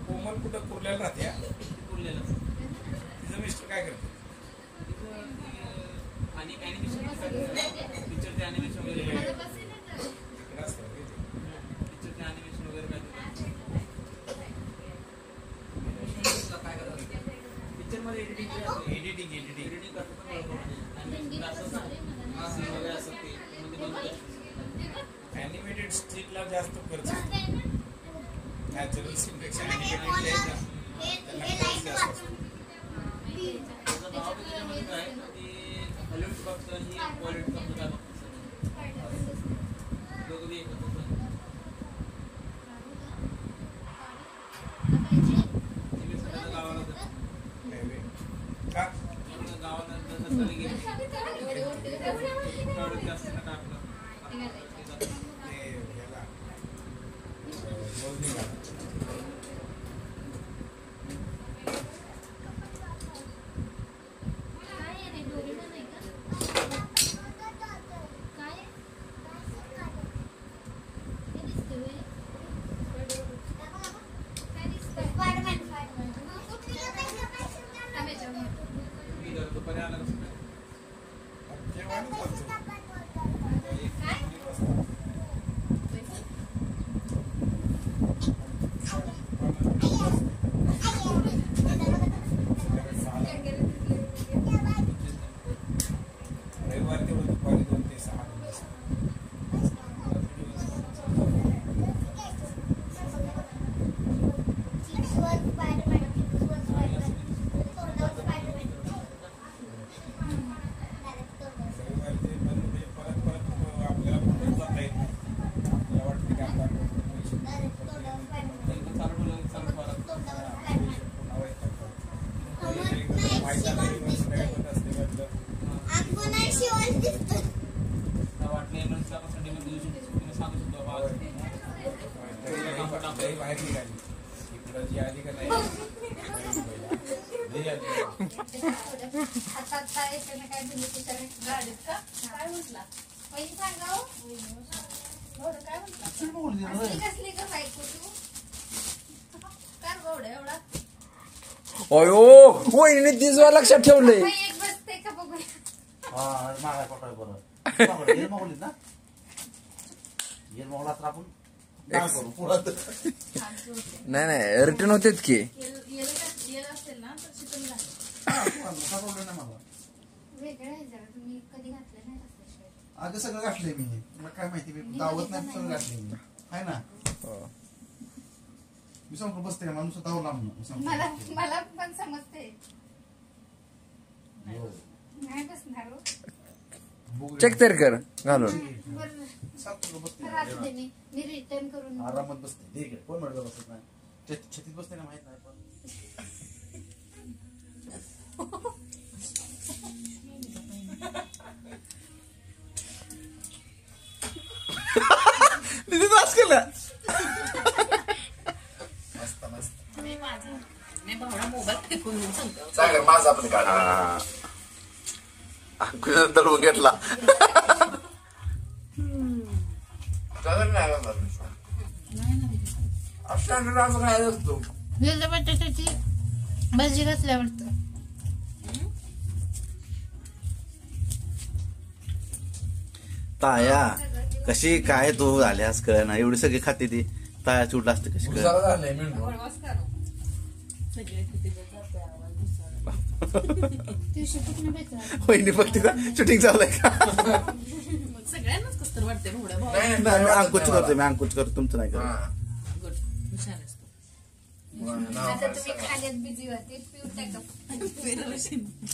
कोमल कुठं कुर्ल्याला राहते. कुर्ल्याला तिचं मिस्टर काय करते आणि ऍनिमेशन पिक्चरचे ऍनिमेशन वगैरे पिक्चरचे ऍनिमेशन वगैरे काय ऍनिमेटेड स्टिकला जास्त खर्च नॅचरल सीनपेक्षा ऍनिमेटेड जास्त अयो वहिनीने तीच वेळा लक्षात ठेवलंय. नाही नाही रिटर्न होतेच की. अगं सगळं गाठलंय मी. मला काय माहिती दावत नाही सगळं गाठलंय मी आहे ना. मी सांगतो बसते का माणूस स्वतःवर लांब मला पण समजते नाही बसणार. चेक तर कर घालून. मी रिटर्न करून आरामात बसते. ठीक आहे कोण म्हणलं बसत नाही. छतीत बसते ना माहित नाही पण केलं. माझा आपण काढा दळून घेतला. बटाट्याची भाजी घातल्यावर ताया कशी काय तू झाल्यास कळ ना. एवढी सगळी खाते ती ताया चूट असते कशी कळ. वहिनी फक्त शूटिंग चाललंय का. सगळ्यांनाच कसं वाटते अंकुच करतो मी. अंकुच करतो तुमचं नाही करत. बिझी होते.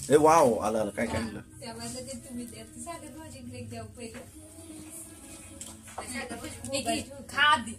ए वाव आलं आलं काय काय म्हणलं. तुम्ही सागर भाजी ब्रेक द्यावं पहिलं. खाद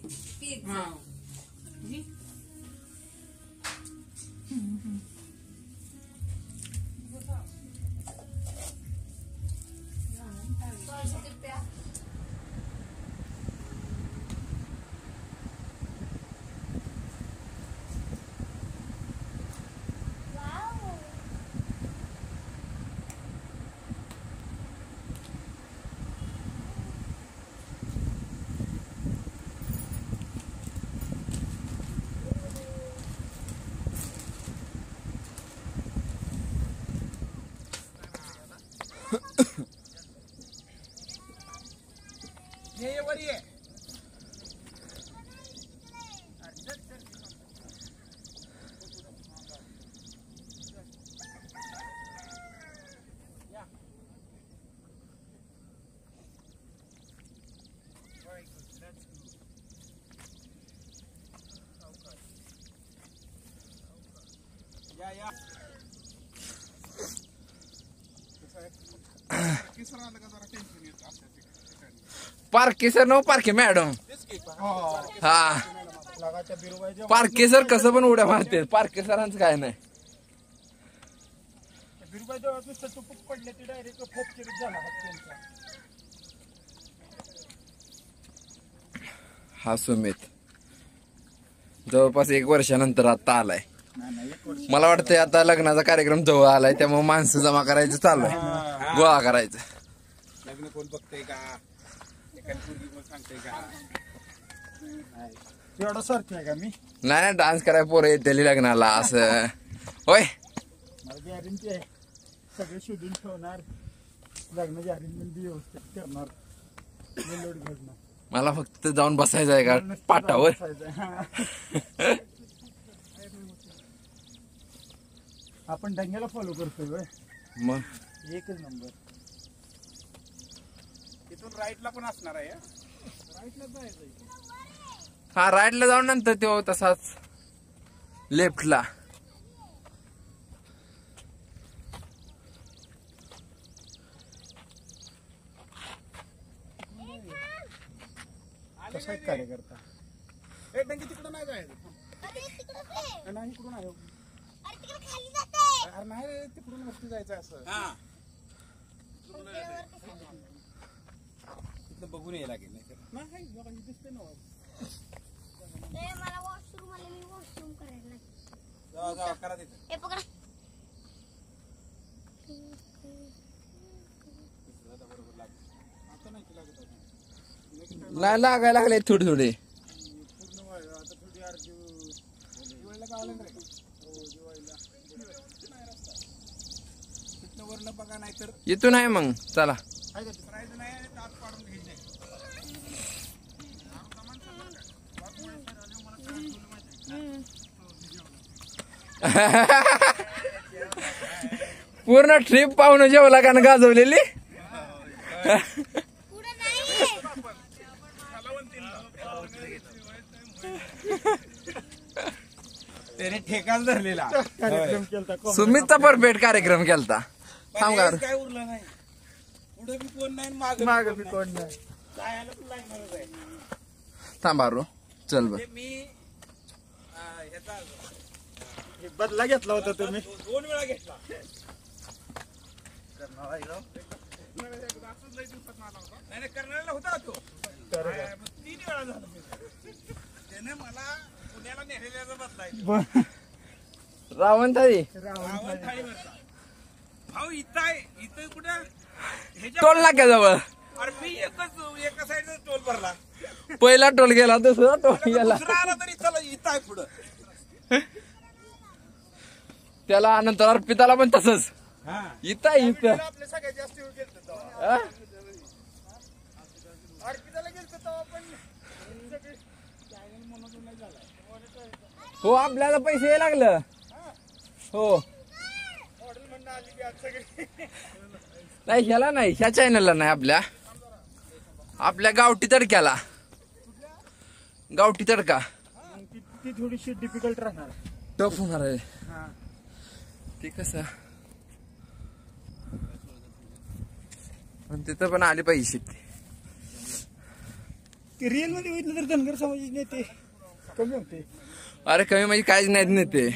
Parkhe sir no Parkhe madam. हा पारखे सर कसं पण उड्या मारते. पारखे सरांचं काय नाही. हा सुमित जवळपास 1 वर्षानंतर आता आलाय. मला वाटतंय आता लग्नाचा कार्यक्रम जवळ आलाय त्यामुळे माणसं जमा करायचं चालू आहे. गोळा करायचं. लग्न कोण बघतंय का सांगतंय का एवढा स्वार्थी आहे का मी? नाही डान्स करायला पोरं येते लग्नाला असं होय. मला गॅरंटी आहे सगळे शोधून ठेवणार. लग्नाची अरेंजमेंट व्यवस्थित करणार. लोड घेणार. मला फक्त जाऊन बसायचं आहे का पाटावर. आपण डंग्याला फॉलो करतोय. मग एकच नंबर. इथून राईटला पण असणार आहे. राईटला जायचं. हा राईटला जाऊन नंतर तो तसाच लेफ्टला. कसा कार्यकर्ता डंगी तिकडं नाही जायचं. नाही इकडून आहे. अरे नाही रे तिकडून वरती जायचं असं. तिथं बघून यायला लागेल. नाही दिसते ना. मला वॉशरूम आले. मी वॉशरूम करायला जावा करा तिथं. हे पकडा. नाही लागायला लागले थोडे थोडे. बघा नाही तर इथून आहे मग चला. पूर्ण ट्रिप पाहून जेवला का गाजवलेली. त्याने ठेकाच धरलेला कार्यक्रम केलता. सुमितचा परफेक्ट कार्यक्रम केलता. थांबा काय उरलं नाही. पुढे बी कोण नाही माग बी कोण नाही. जायला पण लागणारच आहे. थांबा रो चल बर. मी ह्याचा बदला घेतला होता तुम्ही. 2 वेळा घेतला. नाही करणाऱ्याला होता तो. 3 वेळा झाला. त्याने मला पुण्याला नेलेल्याचा बदला. रावण थाळी थाळीवरचा भाऊ इथं आहे. इथं कुठं टोल नाक्याजवळ. अरे मी एका साईडचा टोल भरला. पहिला टोल गेला दुसरा टोल गेला. दुसरा आला तरी चला इथं आहे पुढं. त्याला नंतर अर्पिताला पण तसंच. इथं इथं आपले सगळ्यात जास्त वेळ गेलतो. अर्पिताला गेलतो तेव्हा पण हो आपल्याला पैसे यायला लागलं. हो नाही ह्याला नाही. ह्या चॅनलला नाही. आपल्या गावठी तडक्याला. गावठी तडका ती थोडीशी डिफिकल्ट राहणार. टफ होणार आहे ते. कसं तिथं पण आले पैसे. रिअल मध्ये बघितलं तर धनगर समाजाचे नेते कमी होते. अरे कमी म्हणजे काहीच नाहीत नेते.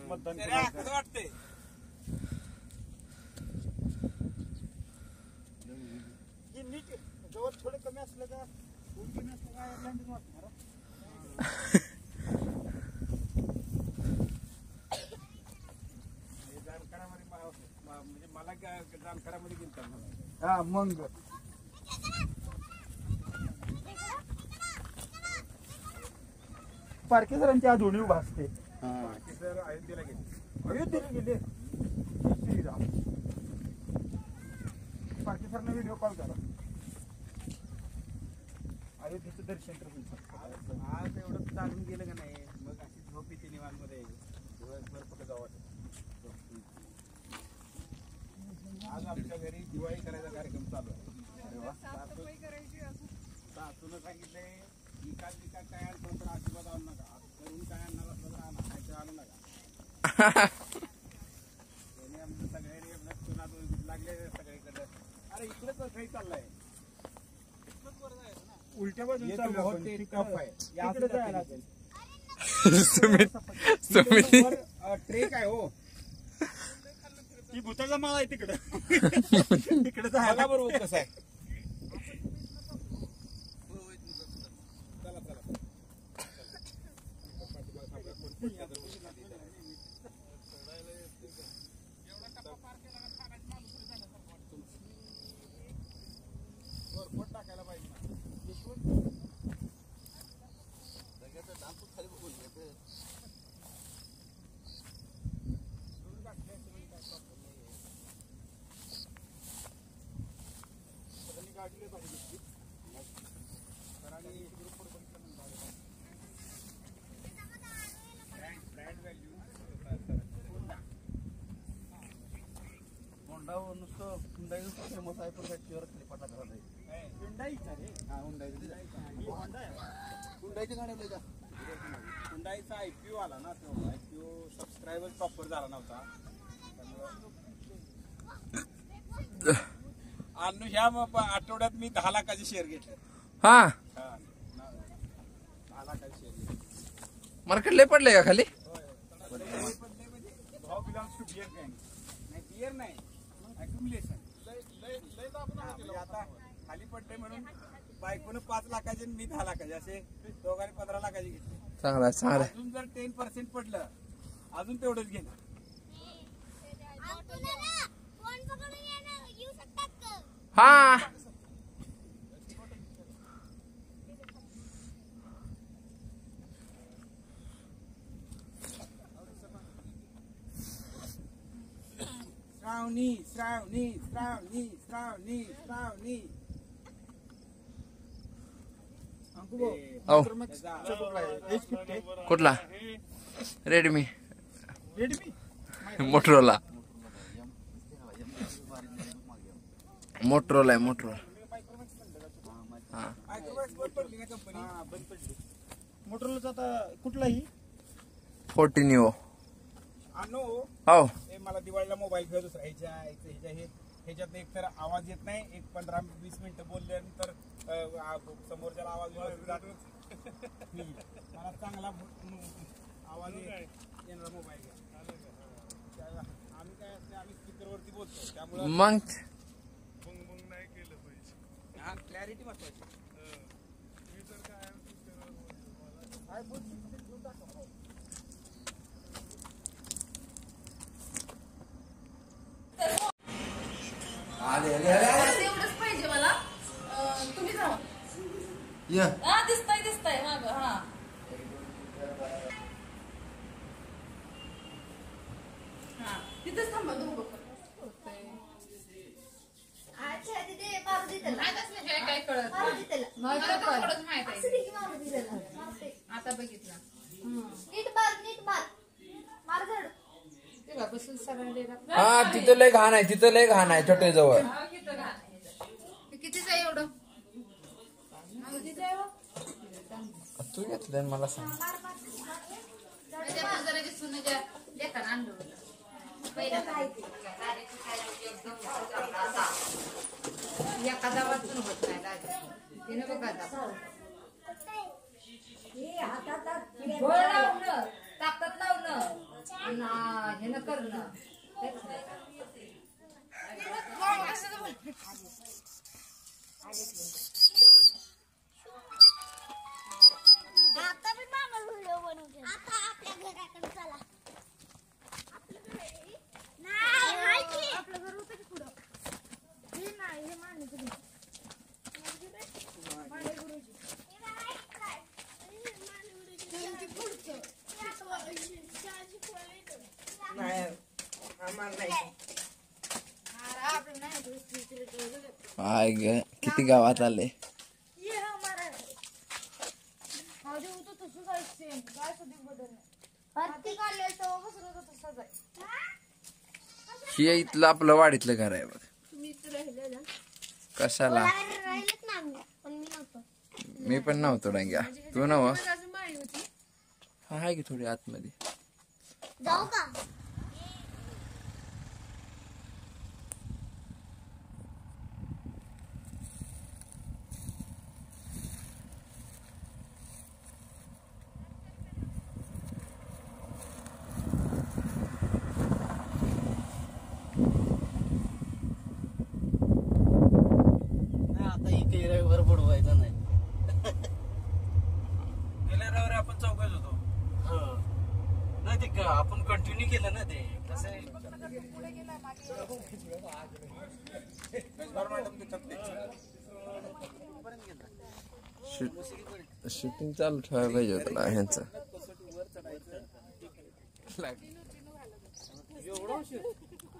मतदान वाटते. जवळ थोडं कमी असलं का कमी असलं का एअरलाईन वाटणार. म्हणजे मला जाणकारामध्ये गेलता. हा मग पारखे सरांची आज दोन्ही उभा असते. सर अयोध्येला गेले. अयोध्येला गेले. पारखे सरांना व्हिडिओ कॉल करा. अयोध्येचं दर्शन कर. आज एवढं चालून गेलं का नाही. मग अशी झोप येते निवांतमध्ये. दिवसभर कुठं जावं. आज आमच्या घरी दिवाळी करायचा कार्यक्रम चालू आहे. तुला सांगितलंय विकास काय आणतो तर अजिबात आणू नका. करून काय आणणार असलं तर आणा, नाहीतर आणू नका. त्याने आमचं सगळ्यांनी चुना लागले सगळीकडे. अरे इकडेच काही चाललंय, उलट्या बाजून चालू बहुत ते टफ आहे. इकडे जायला लागेल. ट्रेक आहे हो. ती भुताचा माळ आहे तिकडं. तिकडे बघा जायला बरोबर कसं आहे. चला चला टाकायला पाहिजे नुसतं फेमस आहे पण फॅक्टरीवर खाली पडला घरात आहे. हुंडाईची गाडी का हुंडाईचा IPO आला ना, तो IPO सबस्क्रायबर प्रॉपर झाला नव्हता. आणि ह्या आठवड्यात मी 10 लाखाचे शेअर घेतले. हा 10 लाखाचे शेअर घेतले. मार्केट लय पडलंय का खाली? भाव बिलॉंग्स टू बियर गँग. नाही बियर नाही, अक्युमुलेशन. आता खाली पडले म्हणून बायकोनं 5 लाखाचे मी 10 लाखाचे असे दोघांनी 15 लाखाचे घेतले. चांगला चांगला. अजून जर 10% पडलं अजून तेवढंच घेणार. हा श्रावणी श्रावणी श्रावणी श्रावणी श्रावणी. कुठला? Redmi Redmi Motorola. मोटरोला आहे मोटरोला. मोटरोलाचा आता कुठलाही 14 Neo. आणो हो मला दिवाळीला मोबाईल घेऊ दुसरा ह्याच्यात एक तर आवाज येत नाही. एक 15-20 मिनिटं बोलल्यानंतर समोरच्याला आवाज मला चांगला आवाज येणारा मोबाईल घ्या. आम्ही काय असते आम्ही स्पीकरवरती बोलतो त्यामुळे मग क्लॅरिटी महत्वाची. एवढंच पाहिजे मला. तुम्ही जाऊ. या हा दिसतंय माग. हा तिथंच थांबा दोघं पण. काय कळत आता बघितलं बसून सगळ्यांना. हा तिथं लय घाण आहे, तिथं लय घाण आहे छोटे जवळ. कितीच आहे एवढं? तू घेतलं मला सांग. एखादा वाचून होत नाही तिने बघा लावणं ताकद लावणं हे न करणं. आता पण मामा व्हिडिओ बनवते. आता आपल्या घराकडे चला. नाही हाय की आपलं घर होतं की पुढं. हे नाही हे मान्य तुम्ही मान्य गुरुजी किती गावात आले. हे इथलं आपलं वाडीतलं घर आहे बघ. कशाला मी पण नव्हतो डांग्या. तू नव अजून माळी होती. हाय की थोडी आतमध्ये. जाऊ का? आता इथे रविवार बुडवायचा नाही. गेल्या रविवारी आपण चौकात होतो. नाही ते आपण कंटिन्यू केलं ना ते कसं आहे. शूटिंग चालू ठेवायला पाहिजे तुला ह्यांचं.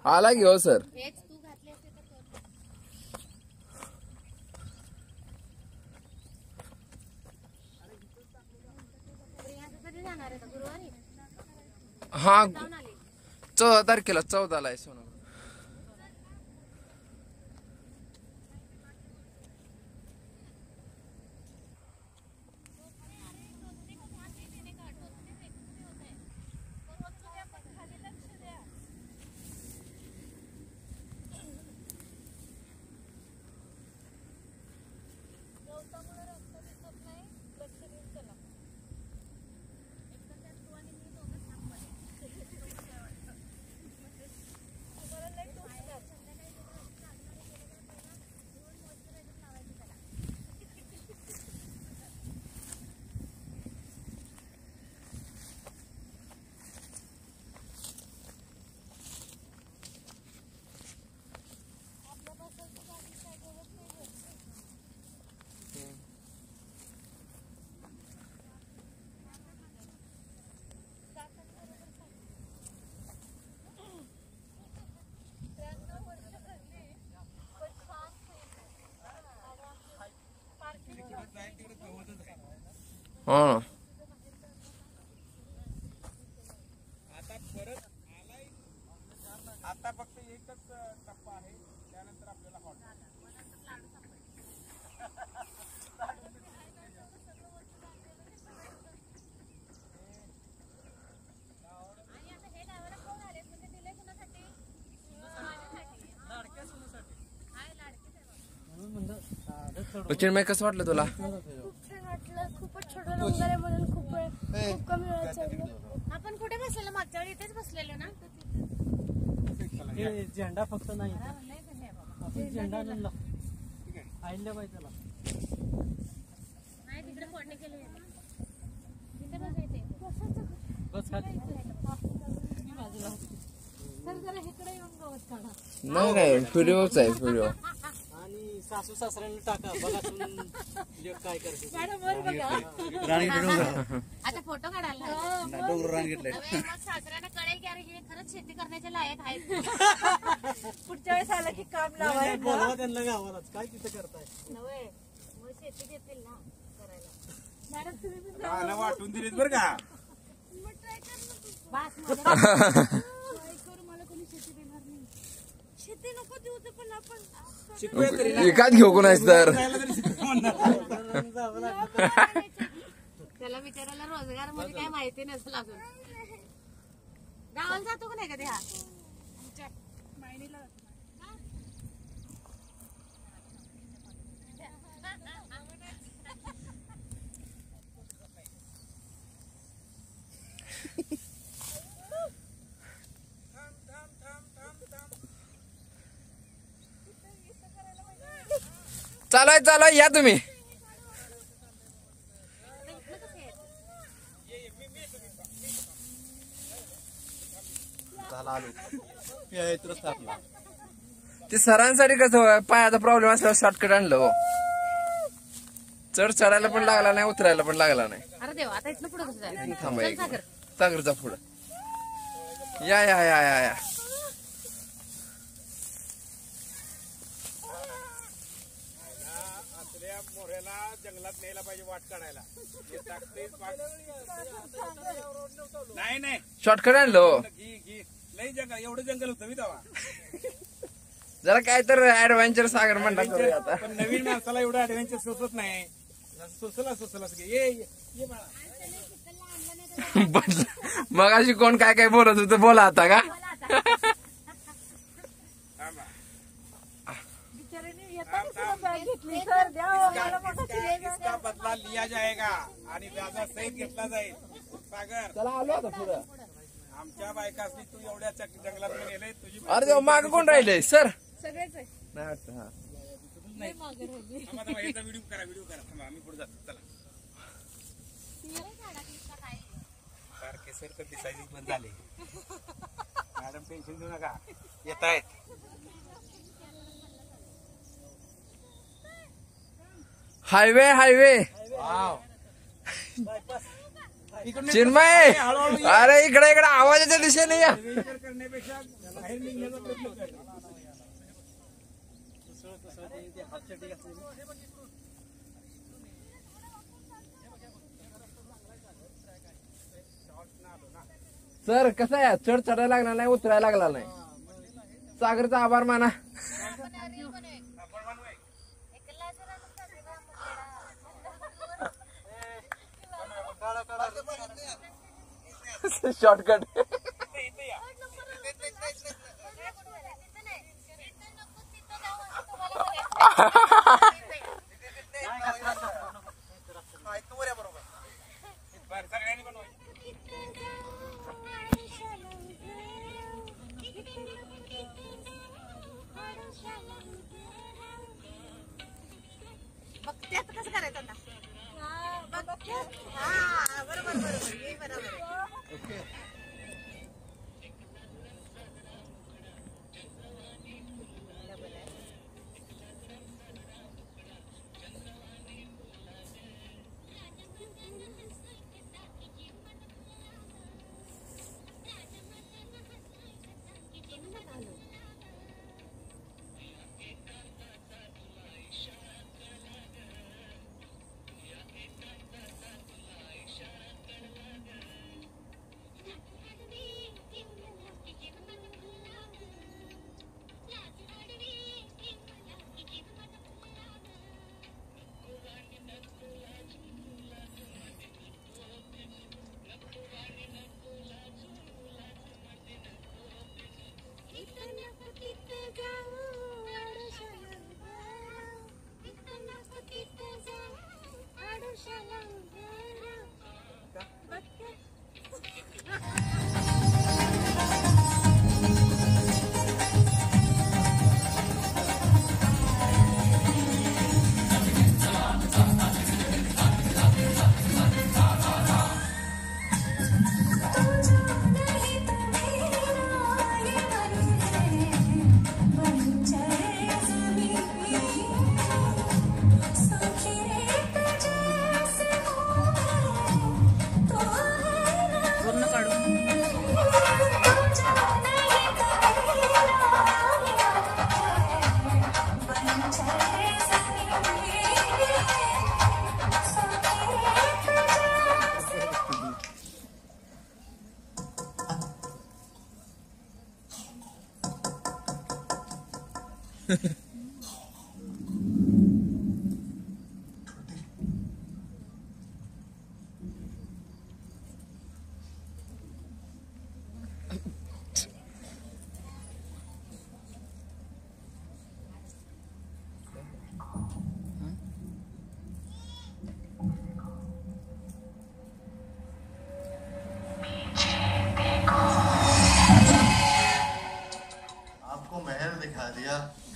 आला की हो सर. हा 14 तारखेला 14ला आहे सोनं. हा आता परत आलाय. आता फक्त एकच टप्पा आहे, त्यानंतर आपल्याला हॉट. चिन्मय कसं वाटलं तुला? खूपच छोटं डोंगर आहे म्हणून खूप कमी वेळ चढलो. आपण कुठे बसलेलो? मागच्या वेळी इथेच बसलेलो ना. झेंडा फक्त नाही आपण झेंडा आणला आईल्या पाहिजे त्याला. नाही तिकडे फोडणी केली तिथे बसायचे. बस खाली सर जरा इकडे येऊन गवत काढा. नाही व्हिडिओच आहे व्हिडिओ. आणि सासू सासऱ्यांना टाका बघा तुम्ही काय करते. आता फोटो काढायला सासऱ्यांना कळेल की अरे हे खरंच शेती करण्याच्या लायक आहेत. पुढच्या वेळेस आलं की काम लावायचं. बोलवा त्यांना गावालाच काय तिथं करताय. नव्हे मग शेती घेतील ना करायला. मॅडम तुम्ही पण मला वाटून दिलीत बरं का. मला कोणी शेती देणार नाही. शेती नको देऊ तर पण आपण एकाच घेऊ कोणाच तर. त्याला बिचारायला रोजगार मध्ये काय माहिती नसेल अजून. गावाला जातो का नाही कधी हा? चालू या तुम्ही. ते सरांसाठी कसं पायाचा प्रॉब्लेम असल्यावर शॉर्टकट आणलं हो. चढायला पण लागला नाही, उतरायला पण लागला नाही. अरे देवा आता इथनं पुढे कसं जायचं? थांबा एक सागरचा पुढं या या या या या. मोऱ्याला जंगलात न्यायला पाहिजे वाट काढायला. नाही शॉर्टकट आणलं. लई जंगल, एवढं जंगल होतं मी तेव्हा. जरा काय तर ऍडव्हेंचर सागर म्हणता करूया आता. पण नवीन माणसाला एवढं ऍडव्हेंचर सुचत नाही. मग अशी कोण काय काय बोलत होतं बोला आता का? इसका बदला लिया जाएगा आणि व्याजा सहित घेतला जाईल. सागर चला आलो आता पुढं. आमच्या बायकासनी तू एवढ्या जंगलात गेले तुझी. अरे माग कोण राहिले सर? सगळेच आहे. नाही वाटतं. हा व्हिडिओ करा थांबा आम्ही पुढे जातो. चला सारखे सर तर दिसायची पण झाले. मॅडम टेन्शन घेऊ नका येत आहेत. हायवे चिन्मय अरे इकडे आवाजाच्या दिशेने या. करण्यापेक्षा बाहेर निघण्याचा प्रयत्न कर. सर कसं आहे चढ चढायला लागला नाही उतरायला लागला नाही. सागरचा आभार माना. शॉर्टकट कसं करायचं आता? बरोबर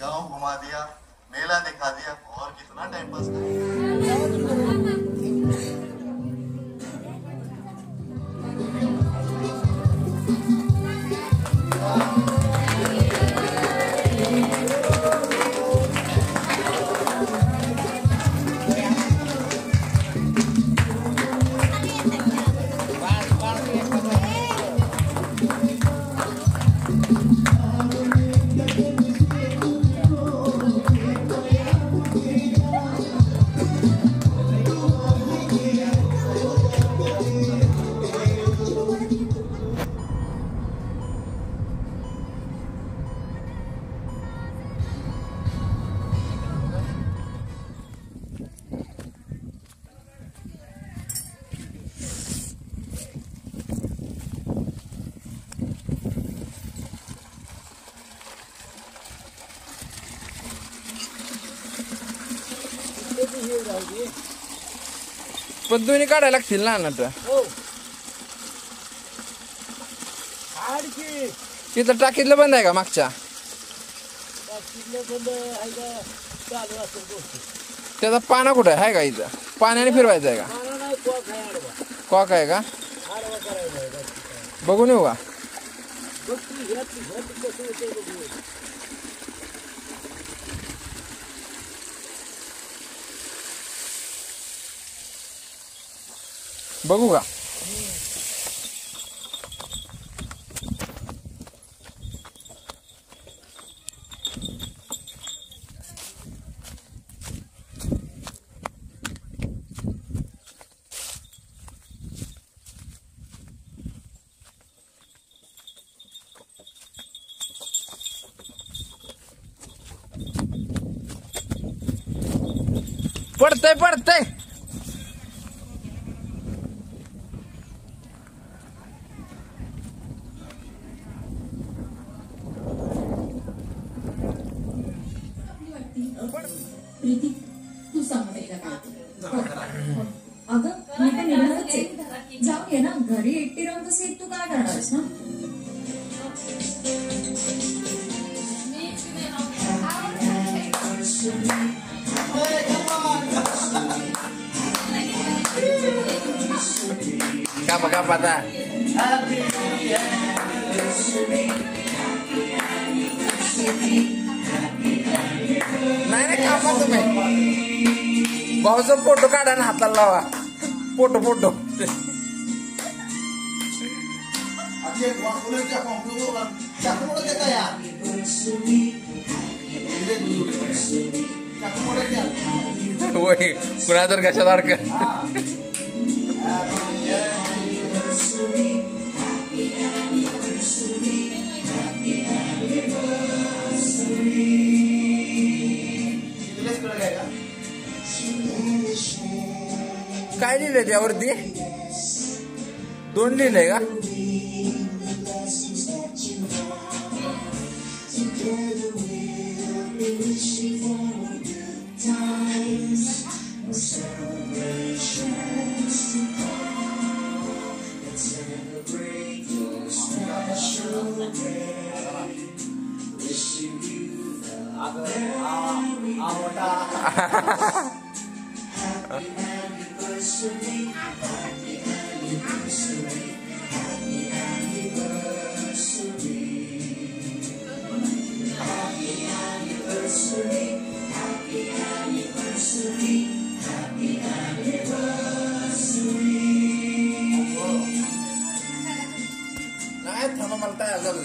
गांव घुमा दिया, मेला दिखा दिया और कितना टाइम पास करें। हे राहू दे. पण दोन्ही काढायला लागतील ना आता. हो आणखी तिथं टाकीतलं बंद आहे का मागच्या? टाकीतलं बंद आहे का चालू असेल गोष्टी. त्याचा पाना कुठं आहे का इथं? पाण्याने फिरवायचं आहे का? मला नाही कॉक आहे आडवा. कॉक आहे का? आडवा करायला आहे बाकी काय. बघून येऊ का? बघ तू ह्यात कसं होतंय बघू. बघू का? पडतंय पडतंय. प्रीती तू सांग तिला काय. अगं मी पण येणारच आहे. जाऊन ये ना घरी एकटी राहून तसे तू काय करणारस ना. Apa apa ta? नाही कापा तुम्ही. भाऊचा फोटो काढा ना हाताला लावा. Photo photo. होय कुणा तर कशासारखं. काय लिहिलंय त्यावरती? 2 लिहिलंय का? नाही थांबा मला तयार झालं.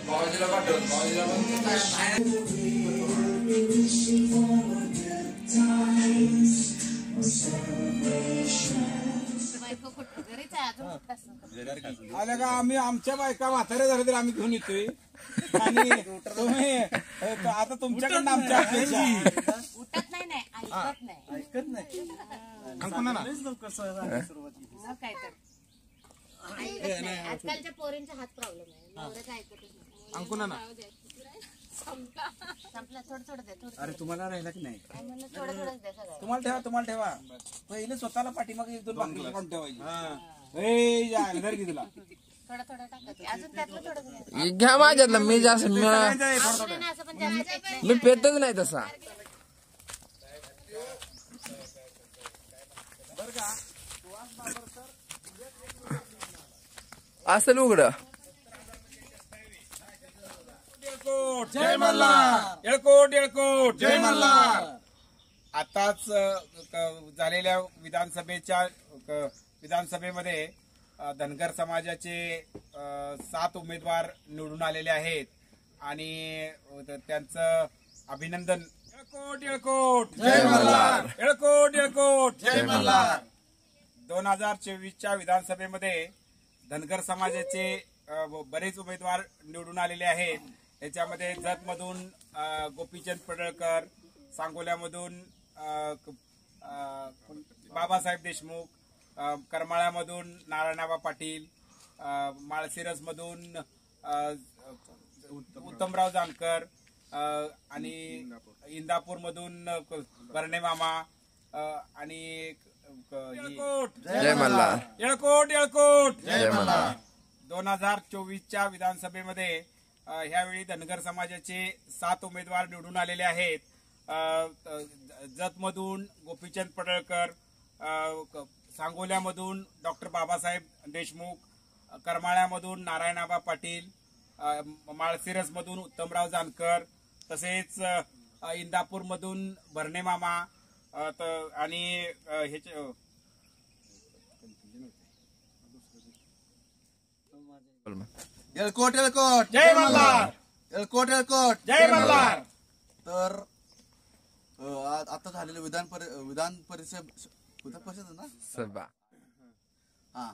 बाबाजीला पाठव. आल्या का आम्ही आमच्या बायका म्हाताऱ्या झाल्या तर आम्ही घेऊन येतोय. आणि तुम्ही आता तुमच्याकडनं आमच्या अपेक्षा. उठत नाही नाही ऐकत नाही. ऐकत नाही. काय तर ऐकत नाही. आजकालच्या पोरींचा हात प्रॉब्लेम आहे. नवऱ्याच ऐकतच नाही. अंकुना ना संपला. थोडं थोडं दे. थोडं अरे तुम्हाला राहिला की नाही. थोडं थोडंच दे सगळं. तुम्हाला ठेवा. पहिले स्वतःला पाठीमागे 1-2 बाकी ठेवायची. घर की तुला थोडं थोडं टाकायचं. अजून त्यातलं थोडं घ्या माझ्यातलं. मी जास्त असं पण जास्त येत नाही. मी पेतच नाही तसा. असेल उघड. जय मल्हार. येळकोट येळकोट. जय मल्हार. आताच झालेल्या विधानसभेमध्ये धनगर समाजाचे 7 उमेदवार निवडून आलेले आहेत आणि त्यांचं अभिनंदन. येळकोट येळकोट. जय मल्हार. येळकोट येळकोट. जय मल्हार. 2024च्या विधानसभेमध्ये धनगर समाजाचे बरेच उमेदवार निवडून आलेले आहेत. याच्यामध्ये जतमधून गोपीचंद पडळकर, सांगोल्यामधून बाबासाहेब देशमुख, करमाळ्यामधून नारायणआबा पाटील, माळशिरसमधून उत्तमराव जानकर आणि इंदापूरमधून भरणे मामा आणि जय मल्हार. येळकोट येळकोट जय मल्हार. 2024च्या विधानसभेमध्ये ह्यावेळी धनगर समाजाचे 7 उमेदवार निवडून आलेले आहेत. जतमधून गोपीचंद पडळकर, सांगोल्यामधून डॉक्टर बाबासाहेब देशमुख, करमाळ्यामधून नारायणआबा पाटील, माळशिरसमधून उत्तमराव जानकर, तसेच इंदापूरमधून भरणे मामा आणि येळकोट येळकोट जय मल्हार. येळकोट येळकोट जय मल्हार. तर आता झालेलं विधान परिषद ना सभा. हा,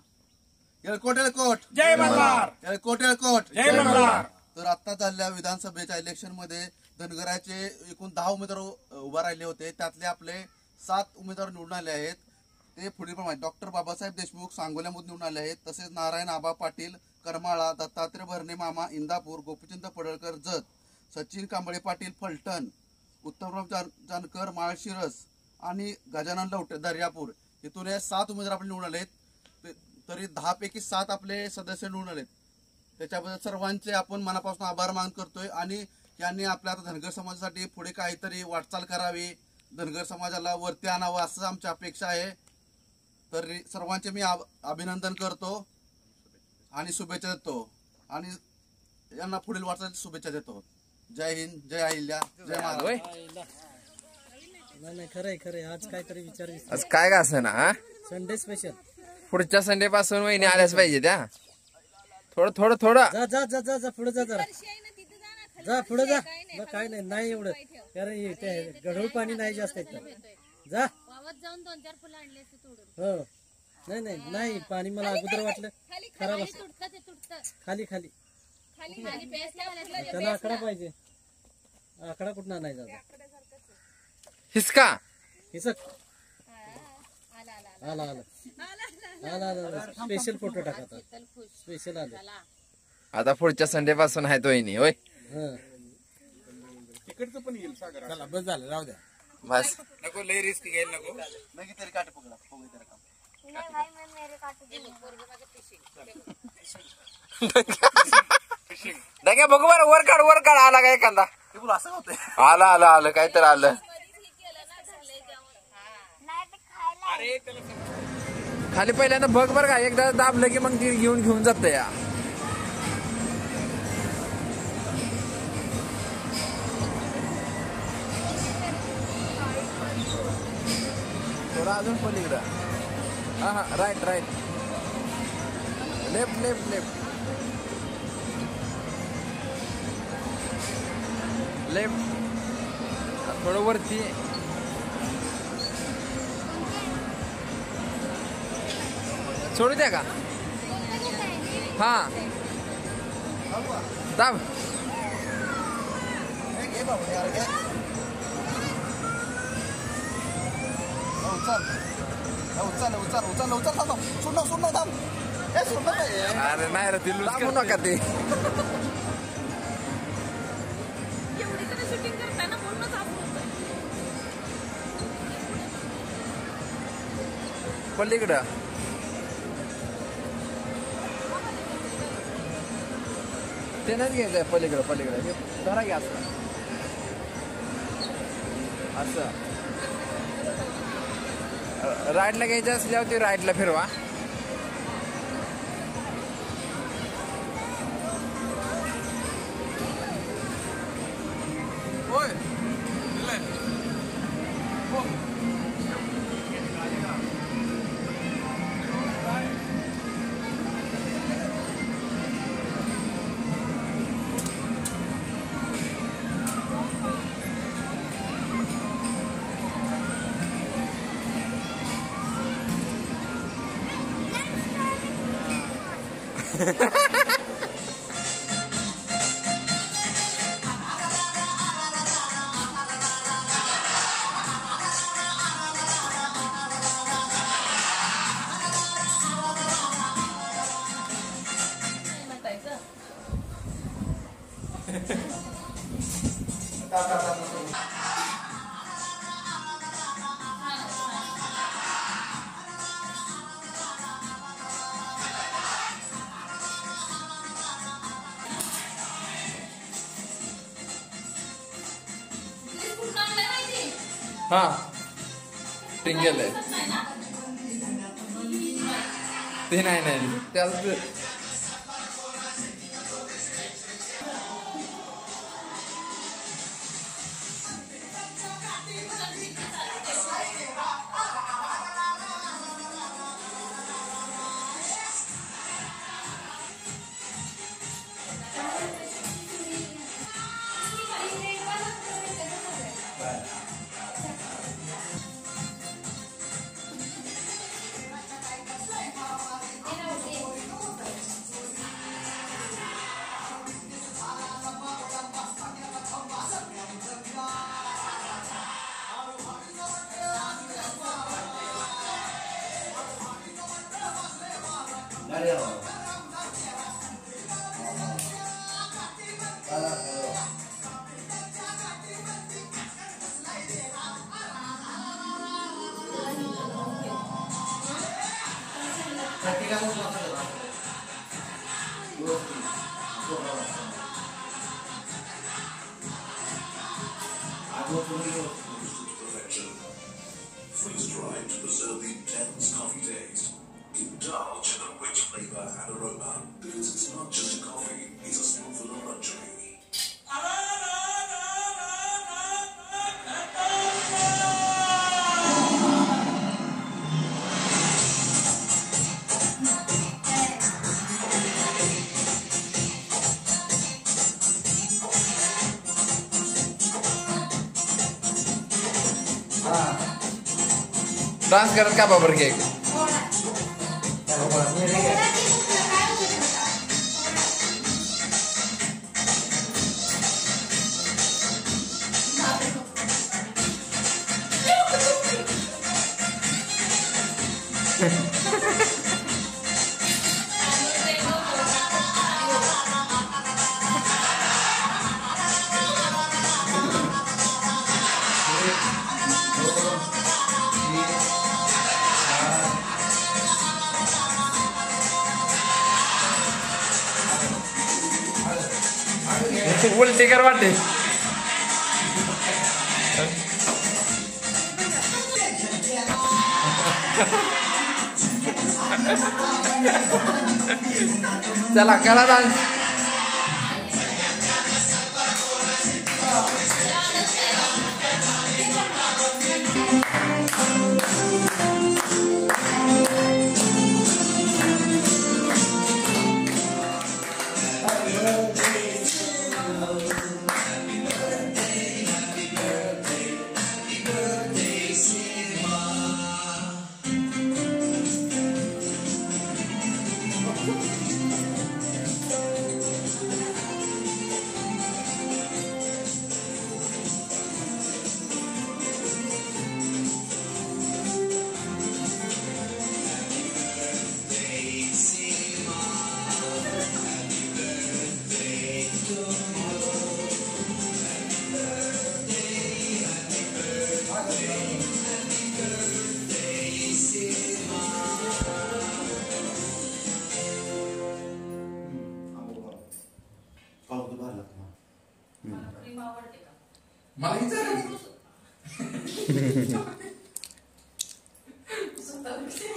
येळकोट येळकोट जय मल्हार. येळकोट येळकोट जय मल्हार. तर आता झालेल्या विधानसभेच्या इलेक्शन मध्ये धनगराचे एकूण 10 उमेदवार उभा राहिले होते. त्यातले आपले 7 उमेदवार निवडून आले आहेत. ते पुढील प्रमाणे डॉक्टर बाबासाहेब देशमुख सांगोल्यामधून निवडून आले आहेत. तसेच नारायण आबा पाटील करमाळा, दत्तात्रय भरणे मामा इंदापूर, गोपीचंद पडळकर जत, सचिन कांबळे पाटील फलटण, उत्तमराव जानकर माळशिरस आणि गजानन लवटे दर्यापूर. इथून हे 7 उमेदवार आपले निवडून आलेत. तरी 10 पैकी 7 आपले सदस्य निवडून आलेत. त्याच्याबद्दल सर्वांचे आपण मनापासून आभार मान करतोय आणि यांनी आपल्या आता धनगर समाजासाठी पुढे काहीतरी वाटचाल करावी, धनगर समाजाला वरती आणावं असं आमची अपेक्षा आहे. तर सर्वांचे मी अभिनंदन करतो आणि शुभेच्छा देतो आणि यांना पुढील वाटचालीची शुभेच्छा देतो. जय हिंद, जय अहिल्या, जय महाराज. नाही खरंय खरंय. आज काहीतरी विचार आज काय का असं ना, संडे स्पेशल. पुढच्या संडे पासून वहिनी आल्याच पाहिजे त्या. थोडं थोडं थोडं जा जा जा जा जा पुढे जा जरा. जा पुढे जा. काय नाही नाही एवढं, कारण ते गढूळ पाणी नाही जास्त येतं. जा जाऊन 2-4 फुलं आणले तोडून. हो. नाही नाही नाही पाणी मला अगोदर वाटलं खराब असतं. खाली खाली त्याला आकडा पाहिजे. आकडा कुठं आणायचा? हिसका हिसक. आला आला आला आला. स्पेशल फोटो टाका. स्पेशल आले. आता पुढच्या संडे पासून आहे तो वहिनी. होय तिकडचं पण येईल सागर. चला बस झालं, राहू द्या. बस नको लय रिस्क घ्यायला नको. नाही तरी काटे पकडा. नहीं भाई मैं मेरे काट दूंगा. नाही बघू बरं. वर काढ आला काय एखादा. असं होतंय. आलं आलं आलं काय तर आलं. खाली पहिल्यांदा बघ बरं का. एकदा दाबलं की मग ती घेऊन जात या. थोडा अजून पलीकडं. हा हा right right. Left left left left. थोडं वरती. सोडू द्या का? हा दाब. अरे नाही रे, ती लूज करू नका ते. पलीकडं ते नाही घ्यायचंय. पलीकडं हे धरा घ्या असं. राईटला घ्यायचं असल्यावर ते राईटला फिरवा. होय हा टिंगल आहे ते नाही त्याला Freeze-dried to preserve the intense coffee taste. Indulge in the rich flavor and aroma, because it's not just coffee, it's a spoonful of luxury. Dance करत का बाबर केक उलटी कर वाटते चला करा डान्स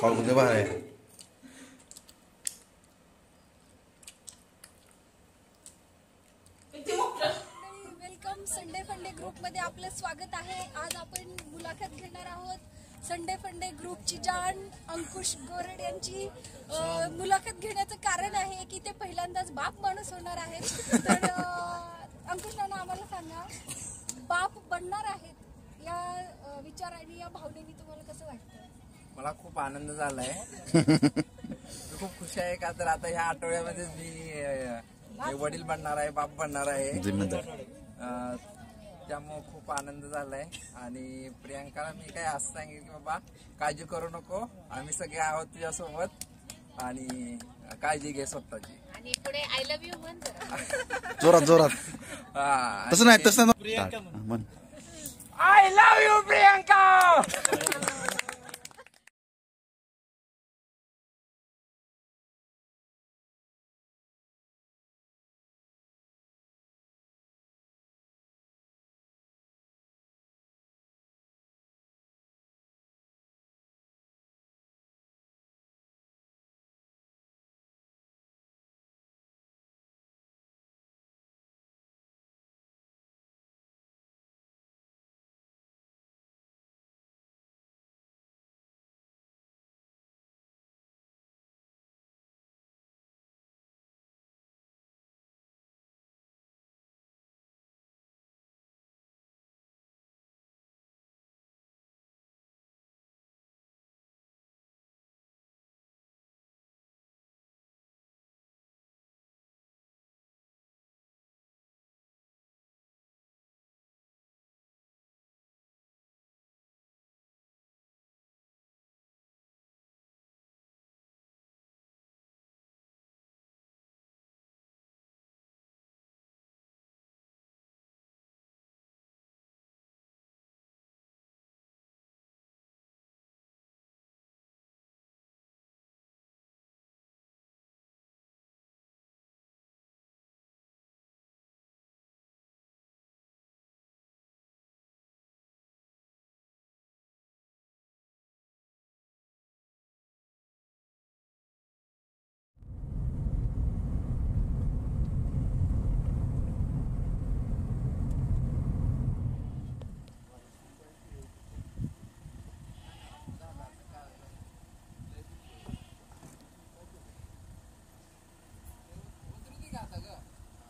खाऊ कुठे बाहेर आहे वेलकम संडे फंडे ग्रुप मध्ये आपलं स्वागत आहे. आज आपण मुलाखत घेणार आहोत संडे फंडे ग्रुपची जान अंकुश गोरड यांची. मुलाखत घेण्याचं कारण आहे की ते पहिल्यांदाच बाप माणूस होणार आहेत. तर अंकुश नाना आम्हाला सांगा, बाप बनणार आहेत या विचाराने या भावनेने तुम्हाला कसं वाटतं? मला खूप आनंद झालाय मी खूप खुश आहे का तर आता ह्या आठवड्यामध्ये मी वडील बनणार आहे, बाप बनणार आहे. त्यामुळे खूप आनंद झालाय. आणि प्रियांकाला मी काय असं सांगेन की बाबा काळजी करू नको, आम्ही सगळे आहोत तुझ्यासोबत आणि काळजी घे स्वतःची. आणि पुढे आय लव्ह यू म्हण जरा. जोरात जोरात. तसं नाही तसं म्हण. I love you Priyanka.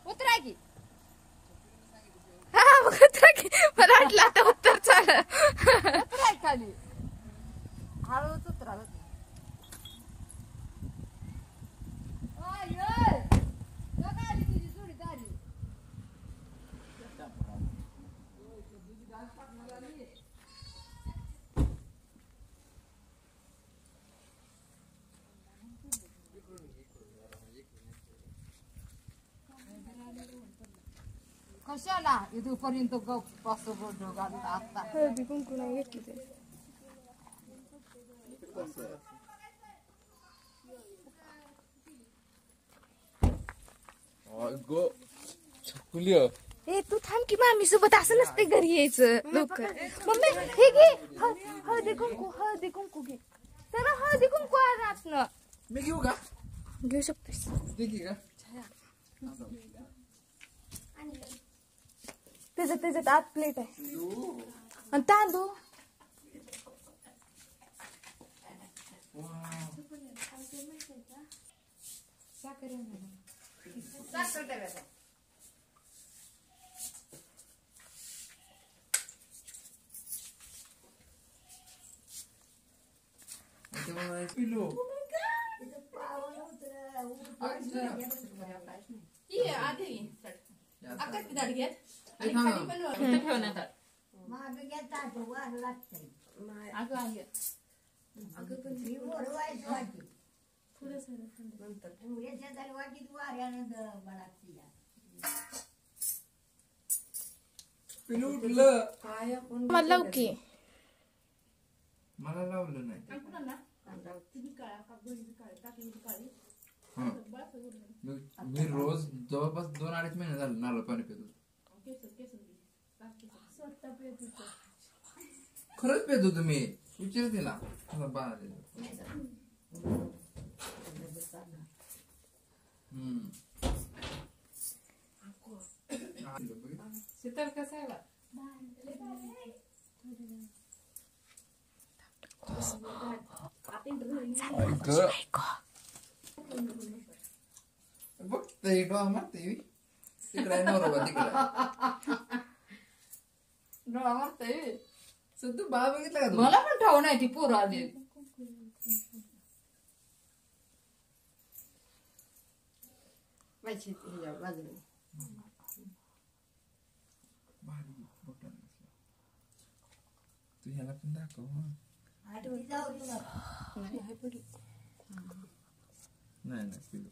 उतरा की. हा मग उतरा की. मला वाटलं आता उत्तर चाल. उतरा खाली. हळूच उतरा. कशाला इथपर्यंत आता हळदी कुंकू नाही घेतली ते. ए तू थांब की मामी सोबत असं नसते घरी यायचं लवकर. मम्मी हे घे हळदी कुंकू घे. चला हळदी कुंकू आहे. मी घेऊ का? घेऊ शकतोस. त्याच्यात आत प्लेट आहे आणि तांदूळ. मला की मला लावलं नाही. मी रोज जवळपास 2-2.5 महिने झाले नारळ पाणी पितो. खरंच पितो तुम्ही? विचार तिला. शीतल कसा आहे बघ ते डोळा मारते तिकडे नवरा तिकडे डोळा मारते. तू बाळ बघितलं का? मला पण ठाऊ नाही ती पोरं आली. बाजूला तू ह्याला पण दाखव. नाही नाही पिलू.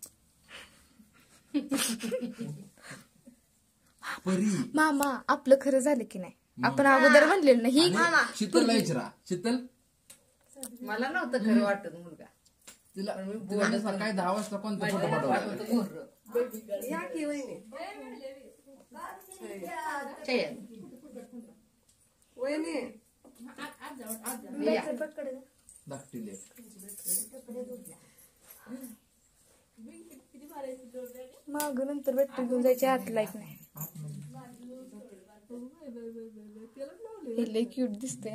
मामा आपलं खरं झालं की नाही? आपण अगोदर म्हणलेलं ना ही शीतलला विचारा. शीतल मला नव्हतं खरं वाटत मुलगा. तिला सकाळी 10 वाजता कोणता फोटो पाठवला? धाकटी माग नंतर भेटून घेऊन जायची हात लाईक नाही. लय क्यूट दिसते.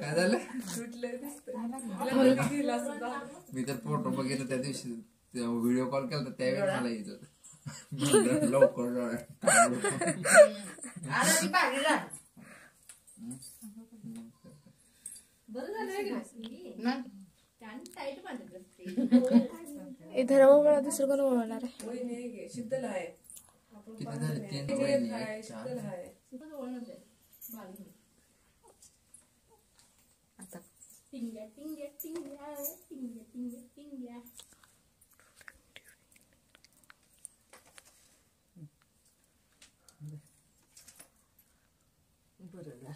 काय झालं? मी तर फोटो बघितला त्या दिवशी व्हिडिओ कॉल केला तर त्यावेळी मला येत होत लवकर इधर वगळा दुसरं कोण वळणार आहे? शीतल आहे. किती झाले? 3 वहिनी आहेत. शीतल आहे. टिंग्या टिंग्या टिंग्या टिंग्या टिंग्या टिंग्या. बरं झालं.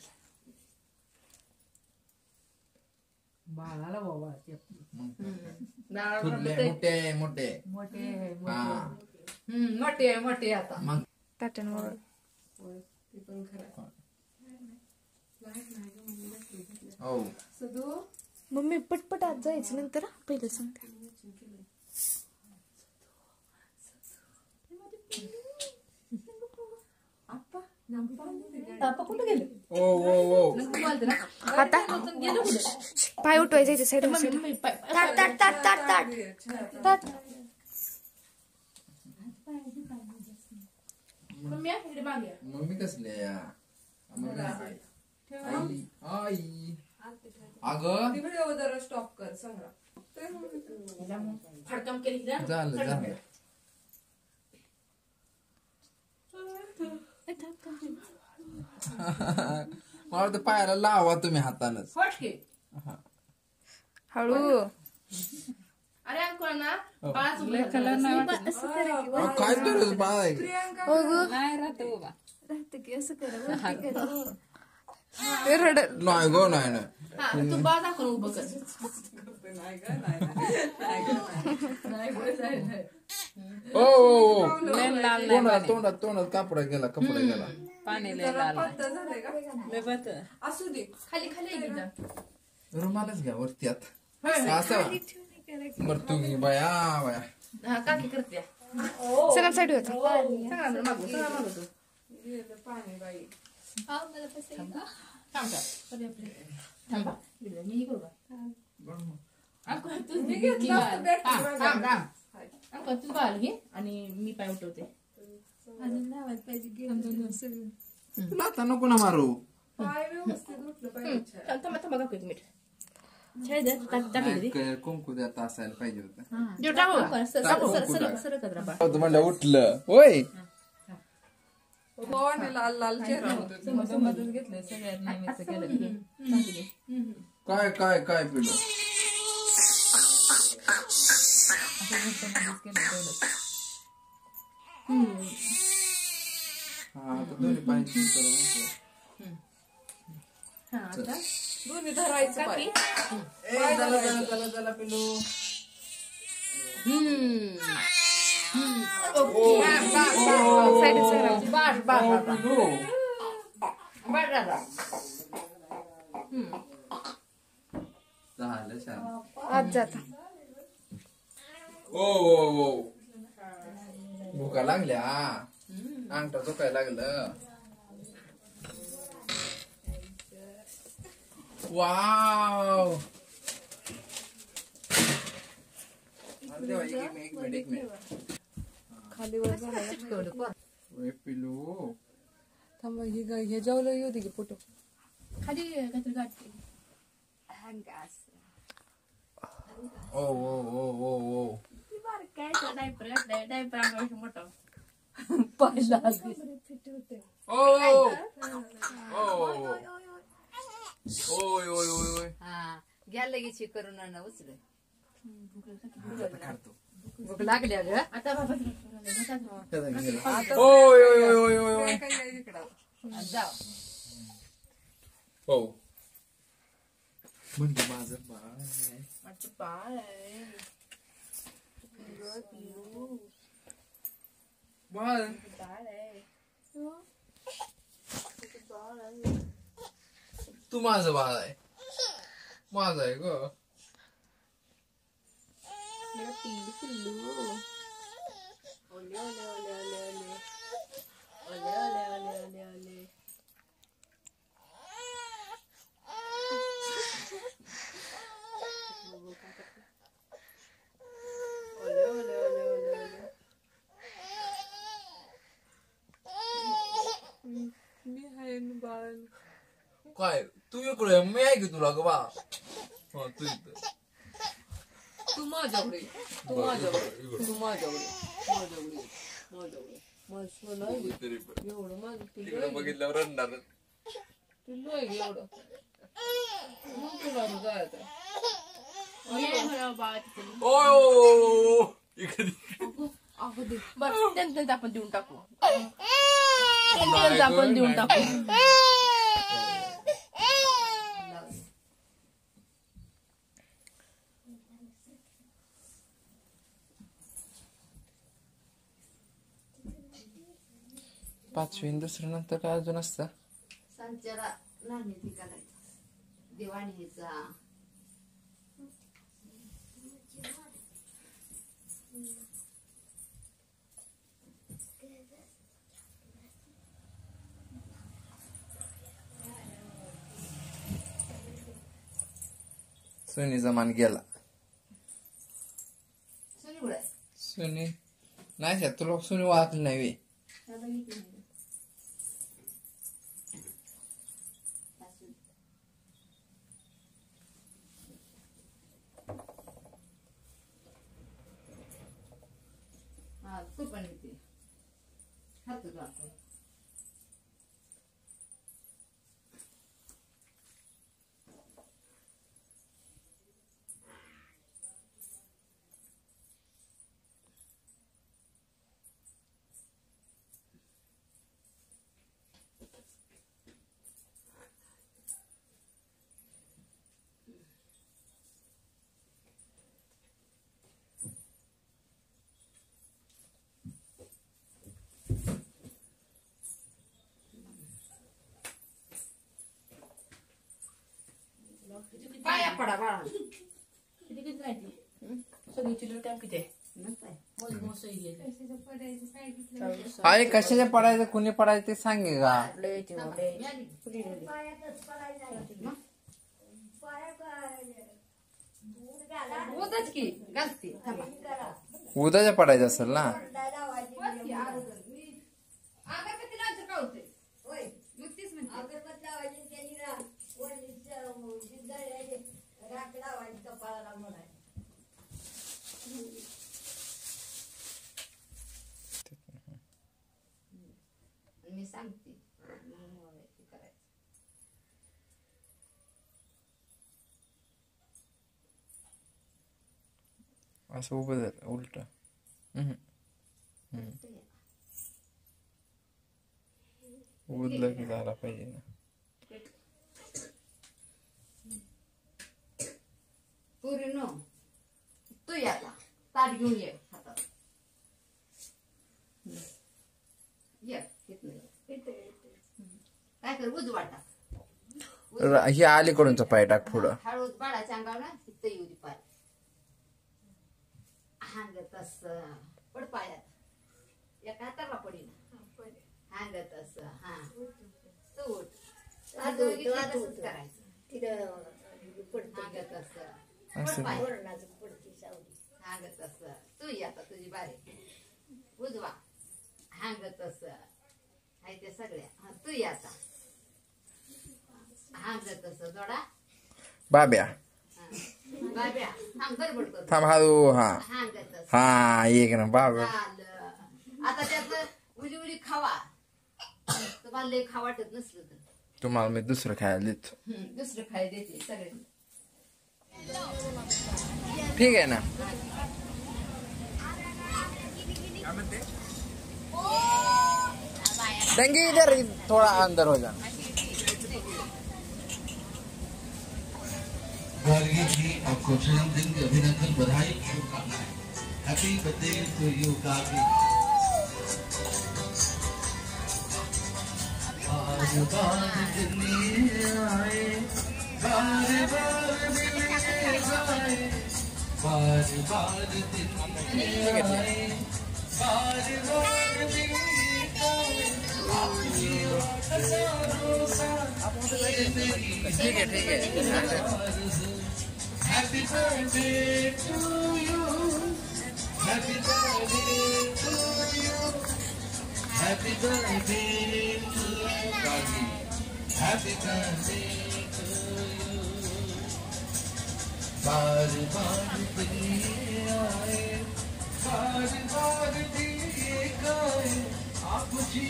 बाळाला बाबा मोठे मोठे मोठे मोठे आता पॅटर्न मम्मी पटपट आज जायचं नंतर पहिलं सांगते. कुठे गेले? आता पाय उठवायचे साईड ताट ताट ताट ताट ताट ताट. मम्मी कसले आई अगं व्हिडिओ जरा स्टॉप कर सांगा. फडकम केली झालं झालं. मला तर पायाला लावा तुम्ही हातानच. हळू. अरे अंकुळ ना काय करत बाय नाही गो नाही तू बा दाखवून उभं कर. तोंडात तोंडात कापडा गेला पाणी असू दे. खाली खाली रुमालच घ्या वरती आता असं. बर तुम्ही बाया बाया काकी करते सगळ्या साईड होत. सगळ्यांना मागू सगळ्या मागवतो पाणी बाई. थांबा मी करू तू बाल घे आणि मी पाय उठवते. तुला आता नको ना मारू. पाय व्यवस्थित उठलं पाहिजे. थांबा थांबा काकू एक मिनिट. कुंकू द्या असायला पाहिजे होतं. म्हणलं उठलं होय. लाल लाल चेहरा होतो. घेतलं सगळ्यात नेहमीच केलं. काय काय काय पिलो हा आता दोन्ही पाणी दोन्ही धरायचं पाय. चला पिलो. झालं छान. आज जाता ओ भुका लागल्या. अंगठा दुखायला लागलं. वाव एक मिनिट खाली वर झाला पिलू. थांबा हे जेवलं येऊ दे की फोटो. खाली काहीतरी गाठ ओ ओ ओ ओ ओ घ्या लगेच करून उचल भूक लागल्या ग आता बाबा जाऊ हो म्हणजे माझं बाळ आहे. माझं बाळ आहे बाळ तू माझं बाळ आहे माझं आहे ग मी आहे बाळ काय तू इकडे मी आहे की तुला ग बा तू इथं तू माझ्याकडे तू माझ्याकडे तू माझ्याकडे माझ्याकडे माझ्याकडे माझं एवढं माझं तिकडे बघितल्यावर रडणार तुला आहे एवढं मग तुला जायचं बरं त्यांचं आपण देऊन टाकू आपण देऊन टाकू 5वी दुसरं नंतर काय अजून असतं संचारा नाणी करायचं दिवाळीचा सुनीचा मान गेला सुनी नाही तुला सुनी वाचली नाही तू पण येते हात जातो पाया पडा बाळा किती किती राहते सगळी चिल्लर टाइम किती अरे कशाच्या पडायचं कुणी पडायचं ते सांगे का उद्याच्या पडायचं असेल ना मी सांगते असं उभं झालं उलट उदलं की झाला पाहिजे ना पुरी नो तू याला ताट घेऊन ये हातात ये काय कर उज वाटा ही अलीकडूनचा पाय टाक पुढं हळूच बाळाच्या अंगावर ना तिथं येऊ दे पाय हांगत अस पड पायात एका हाताला पडी ना हांगत अस हा तू उठ तसंच करायचं हांगत अस हांगत अस तू ये आता तुझी बारी उजवा हांगत अस आहे ते सगळ्या तू ये आता हांगत अस जोडा बाब्या बाब्या थांब गडबड कर थांब हळू हा सांगतच हा एक ना बाब्या झालं आता त्यातलं उली उली खावा तुम्हाला लय खा वाटत नसलं तर तुम्हाला मी दुसरं खायला देतो दुसरं खायला देते सगळ्यांनी ठीक आहे ना दंगी इधर थोड़ा अंदर हो जाना गार्गी जी आपको जन्मदिन की अभिनंदन बधाई शुभकामनाएं happy birthday to you Gargi बार बार दिन आए बार बार दिन आए बार बार दिन आए बार बार दिन ठीक है Happy birthday to you. Happy birthday to you. Happy birthday to you. Happy birthday to you. बार बार दिन आए बार बार दिन आए आप जी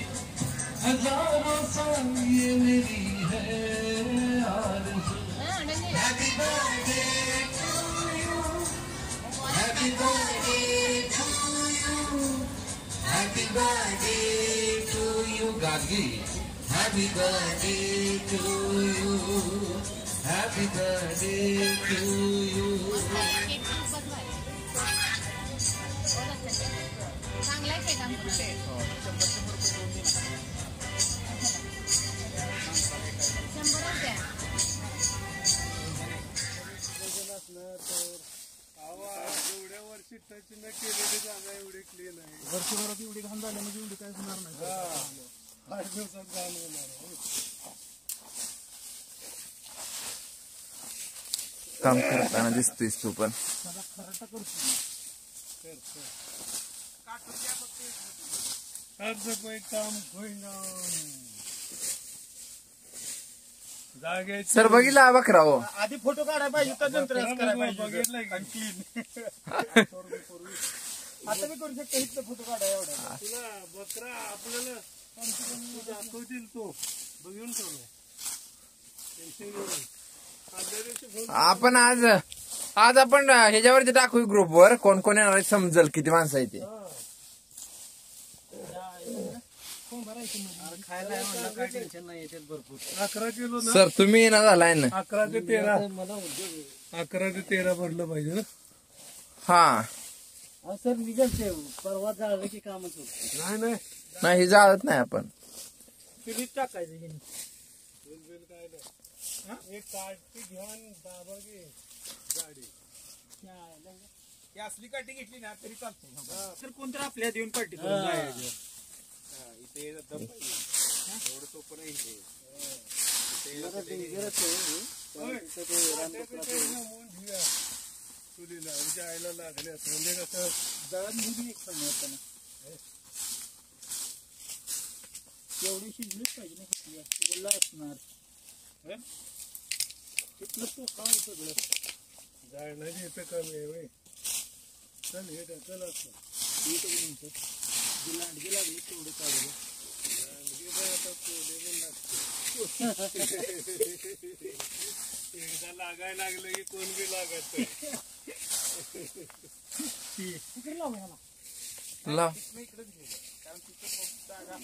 हजारों साल ये मेरी है आरज़ू Happy birthday to you. Happy birthday to you. Happy birthday to you, Gargi. Happy birthday to you. Happy birthday to you. चांगला आहे काम करते एवढ्या वर्षी टच न केलेली जागा एवढी क्लीन आहे वर्षभरात एवढी घाण झाली म्हणजे एवढी काय होणार नाही 5 दिवसात घाण होणार काम करताना दिसतोयस तू पण खराटा करतो साफसफाई काम होईना सर बघितला बकरा हो आधी फोटो काढायला पाहिजे तर नंतर बघितलं आता मी करू शकतो इथं फोटो काढाय एवढा तुला बकरा आपल्याला दाखवतील तो बघून आपण आज आपण ह्याच्यावरती टाकू ग्रुप वर कोण कोण येणार समजल किती माणसं आहे ते खायला काय टेन्शन नाही येते भरपूर 11 किलो सर तुम्ही येणार झालाय ना 11 ते 13 भरलं पाहिजे ना हा सर निघाल परवा जाळलं की कामच होत नाही हे जाळत नाही आपण फिलिप टाकायचं बिल काय नाही एक काठी घेऊन दाबा घे गाडी असली काठी घेतली ना तरी चालतो तर कोणतरी आपल्या देऊन पाठी इथे एवढं सोपं नाही चुलीला जायला लागले म्हणजे कसं जळण मुली एक सांगता ना एवढी शिजलीच पाहिजे ना कुठली बोलला असणार तिथलं तो काय सगळं जाळण्याची इथं कमी आहे चल हे ढकल असतं म्हणतो लांडगी लागली तेवढे काढलं लांडगी पण आता कोणी लागते एकदा लागायला लागलं की कोण बी लागत लाव इकडेच गेलं कारण तिथं जागा